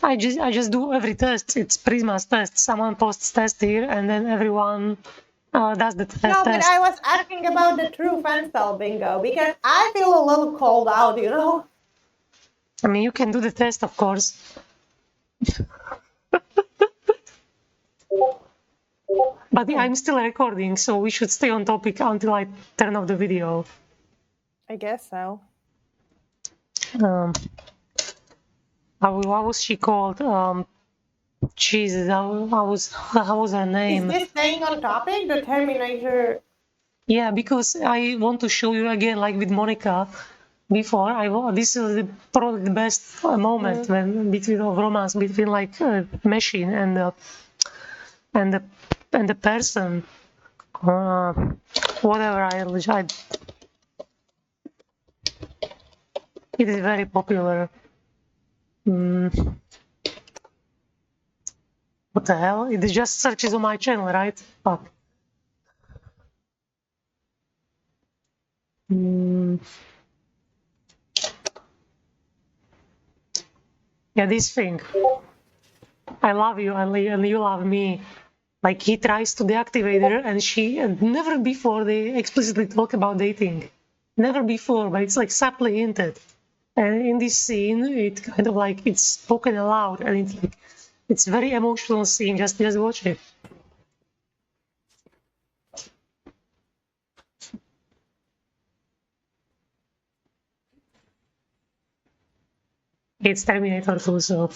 I just do every test. It's Prisma's test. Someone posts test here and then everyone does the test. No, but I was asking about the True Fanstal Bingo because I feel a little called out, you know? I mean, you can do the test, of course. But I'm still recording, so we should stay on topic until I turn off the video. I guess so. What was she called? Jesus, how was her name? Is this staying on topic, the Terminator? Yeah, because I want to show you again, like with Monica before. This is probably the best moment between romance between like machine and the person. Whatever it is very popular. What the hell? It just searches on my channel, right? Fuck. Yeah, this thing. I love you and you love me. Like he tries to deactivate her, and never before they explicitly talk about dating. Never before, but it's like subtly hinted. And in this scene, it kind of like it's spoken aloud, and it's very emotional scene. Just watch it. It's Terminator 2, so.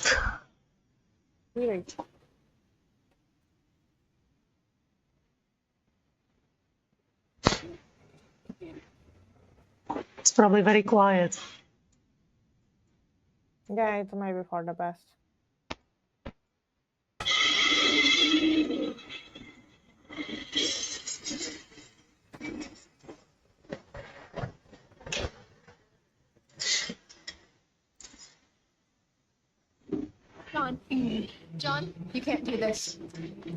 Weird. It's probably very quiet. Yeah, it's maybe for the best. John, you can't do this.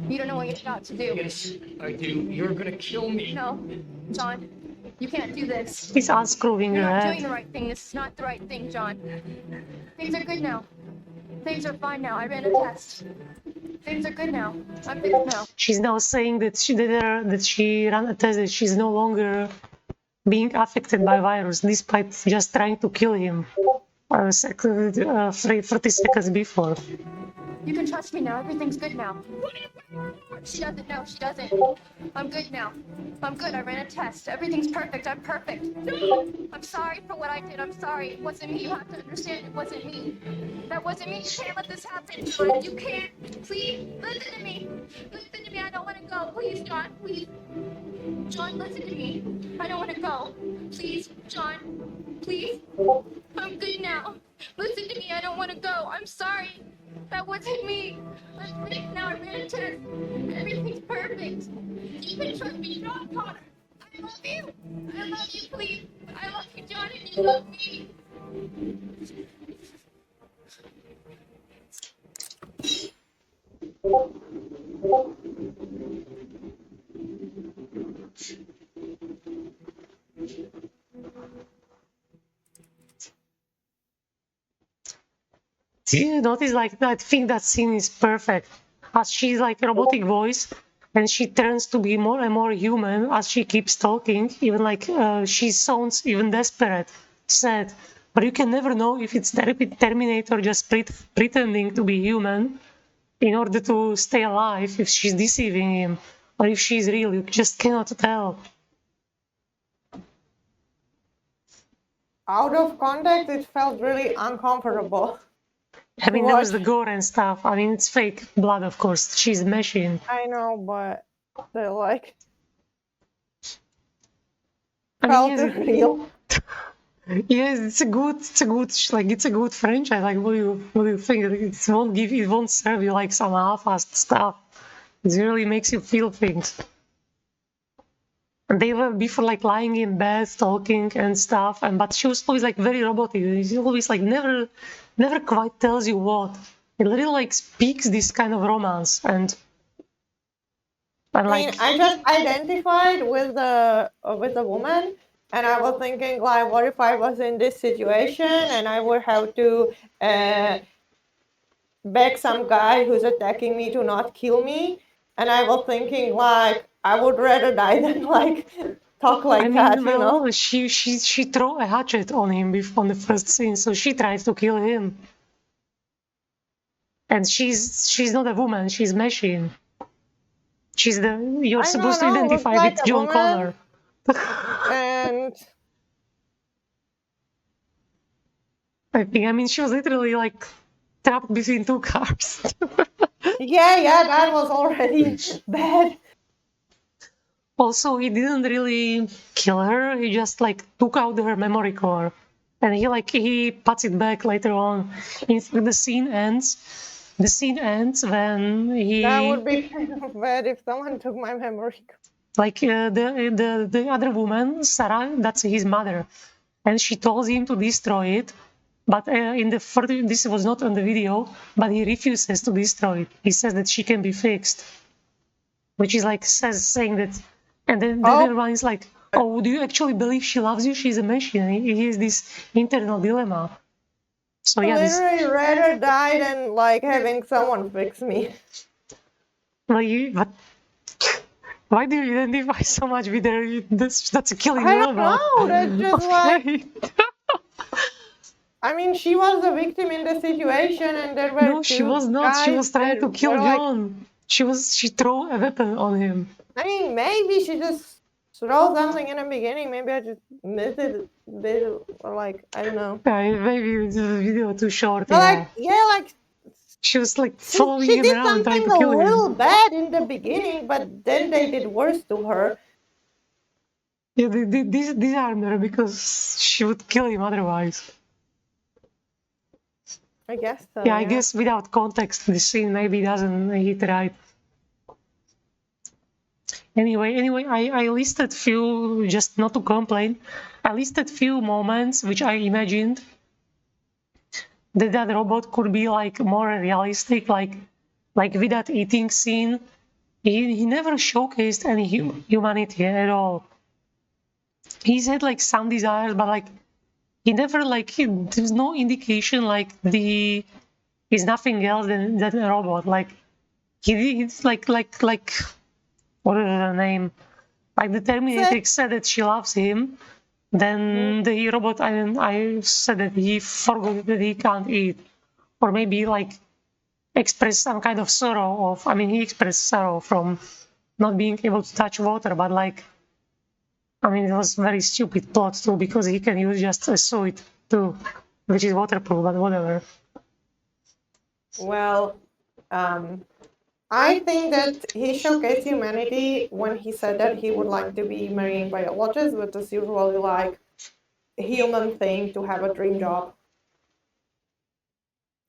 You don't know what you're about to do. Yes, I do. You're gonna kill me. No, John, you can't do this. He's unscrewing You're her not head. doing the right thing. This is not the right thing, John. Things are good now. Things are fine now. I ran a test. Things are good now. I'm fixed now. She's now saying that she ran a test, that she's no longer being affected by virus, despite just trying to kill him 30 seconds before. You can trust me now. Everything's good now. She doesn't know. She doesn't. I'm good now. I'm good. I ran a test. Everything's perfect. I'm perfect. I'm sorry for what I did. I'm sorry. It wasn't me. You have to understand. It wasn't me. That wasn't me. You can't let this happen, John. You can't. Please, listen to me. Listen to me. I don't want to go. Please, John. Please. John, listen to me. I don't want to go. Please, John. Please. I'm good now. Listen to me. I don't want to go. I'm sorry. That wasn't me. I'm fixed now. I ran a test. Everything's perfect. You can trust me, John Connor. I love you. I love you, please. I love you, John, and you Do you notice, like, I think that scene is perfect, as she's like robotic voice, and she turns to be more and more human as she keeps talking, even like she sounds even desperate, sad, but you can never know if it's Terminator just pretending to be human in order to stay alive, if she's deceiving him, or if she's real. You just cannot tell. Out of context, it felt really uncomfortable. I mean, there was the gore and stuff. I mean, it's fake blood, of course. She's a machine. I know, but they're like... I felt mean, real. Yes, it's a good franchise. Like, what do you think? It won't serve you like some half-assed stuff. It really makes you feel things. And they were before like lying in bed, talking and stuff, but she was always like very robotic. She always like never quite tells you what. It literally like speaks this kind of romance and I mean, I just identified with the woman, and I was thinking like, what if I was in this situation and I would have to beg some guy who's attacking me to not kill me, and I was thinking like, I would rather die than like talk like that, you know? She threw a hatchet on him on the first scene, so she tries to kill him. And she's not a woman, she's a machine. You're supposed to identify like with John Connor. And I mean, she was literally like trapped between two cars. yeah, that was already bad. Also, he didn't really kill her. He just like took out her memory core, and he puts it back later on. In fact, the scene ends. The scene ends when he. That would be kind of bad if someone took my memory. Like the other woman, Sarah, that's his mother, and she told him to destroy it. But in the this was not on the video, but he refuses to destroy it. He says that she can be fixed, which is like saying that, and then everyone is like, "Oh, do you actually believe she loves you? She's a machine." He has this internal dilemma. So yeah, literally rather die than like having someone fix me. But why do you identify so much with her? That's a killing I don't robot. know. That's just like. I mean, she was the victim in the situation, and there were no, she was not. She was trying to kill John. Like, she threw a weapon on him. I mean, maybe she just threw something in the beginning. Maybe I just missed it a bit, or like I don't know. Maybe the video too short. But like she was like following him around trying to kill him. She did something a little bad in the beginning, but then they did worse to her. Yeah, they disarmed her because she would kill him otherwise. I guess so. Yeah, I guess without context, the scene maybe doesn't hit right. Anyway, I listed few, just not to complain, I listed few moments which I imagined that robot could be like more realistic, like with that eating scene. He never showcased any humanity at all. He's had like some desires, but like he never there's no indication like he's nothing else than a robot. Like he's like what is her name? Like the Terminatrix said that she loves him. Then the robot, I said that he forgot that he can't eat, or maybe like express some kind of sorrow of. I mean, he expressed sorrow from not being able to touch water, but like. I mean, it was very stupid plot too, because he can use just a suit too, which is waterproof, but whatever. Well, I think that he showcased humanity when he said that he would like to be marrying biologists, which is usually like a human thing to have a dream job,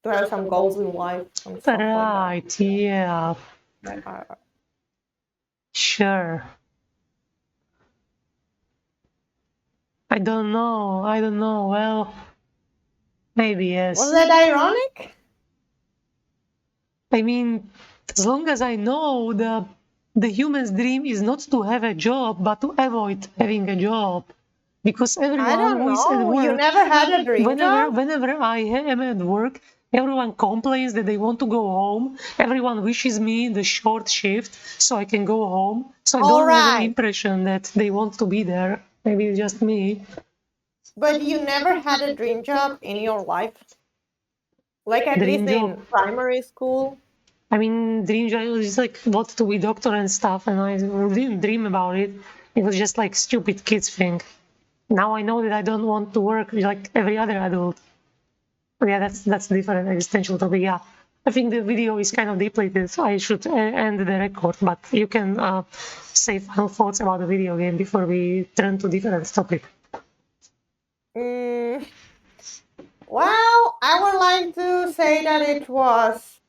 to have some goals in life. And stuff right, like that. Yeah. Sure. I don't know. I don't know. Well, maybe yes. Was that ironic? I mean, as long as I know, the human's dream is not to have a job, but to avoid having a job. Because everyone who is at know. You work, never had a dream job? whenever I am at work, everyone complains that they want to go home. Everyone wishes me the short shift so I can go home. So I don't have an Alright. impression that they want to be there. Maybe it's just me. But you never had a dream job in your life? Like at Dream least job. in primary school? I mean, dream job is like what to be doctor and stuff, and I didn't dream about it. It was just like stupid kids thing. Now I know that I don't want to work like every other adult. But yeah, that's a different existential topic. Yeah, I think the video is kind of depleted, so I should end the record. But you can say final thoughts about the video game before we turn to different topic. Well, I would like to say that it was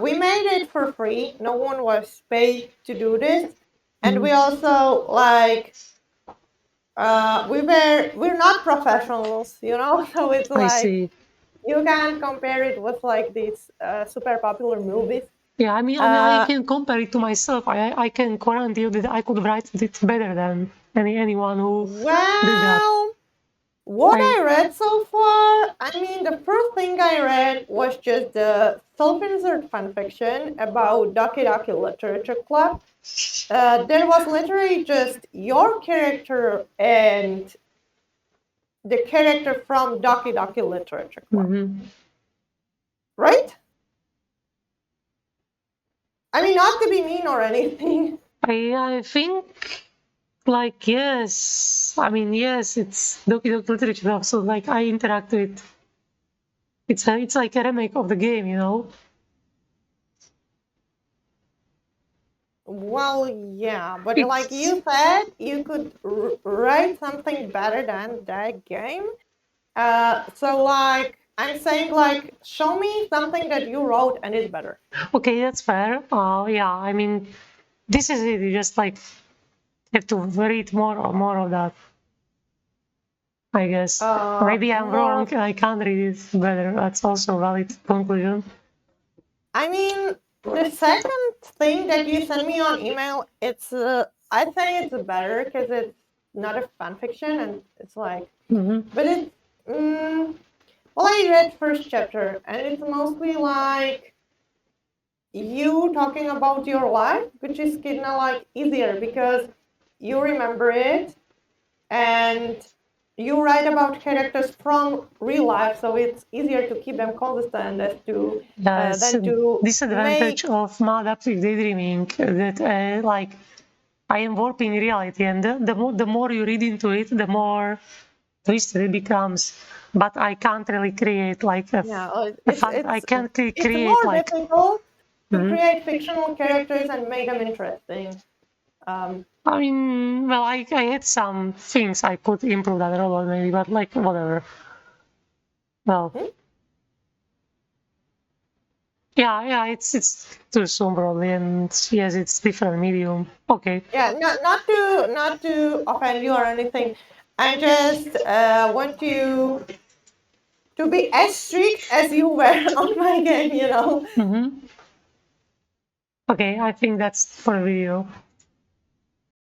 we made it for free. No one was paid to do this, and we also like we're not professionals, you know. So it's I like see. you can't compare it with like these super popular movies. Yeah, I mean, I can compare it to myself. I can guarantee you that I could write it better than anyone who did that. Well, what I read so far, I mean, the first thing I read was just the self-insert fanfiction about Doki Doki Literature Club. There was literally just your character and the character from Doki Doki Literature Club. Right? I mean, not to be mean or anything. I think, like, yes. I mean, yes, it's Doki Doki Literature Club, so, like, I interact with... It's like a remake of the game, you know? Well, yeah, but like you said, you could write something better than that game. So, like, I'm saying, like, show me something that you wrote and it's better. Okay, that's fair. Yeah, I mean, this is it. You just, like, have to read more of that. I guess. Maybe I'm wrong. I can't read it better. That's also a valid conclusion. I mean, the second thing that you sent me on email, it's I think it's better because it's not a fan fiction and it's like, but it's well, I read first chapter and it's mostly like you talking about your life, which is kind of like easier because you remember it and you write about characters from real life, so it's easier to keep them consistent as to than to disadvantage of maladaptive daydreaming that like I am warping reality, and the more you read into it, the more twisted it becomes. But I can't really create like I can't create it's more like difficult to create fictional characters and make them interesting. I mean, well, I had some things I could improve that robot maybe, but like whatever. Well, yeah, it's too soon probably, and yes, it's different medium. Okay. Yeah, not to offend you or anything. I just want you to be as strict as you were on my game, you know. Okay, I think that's for the video.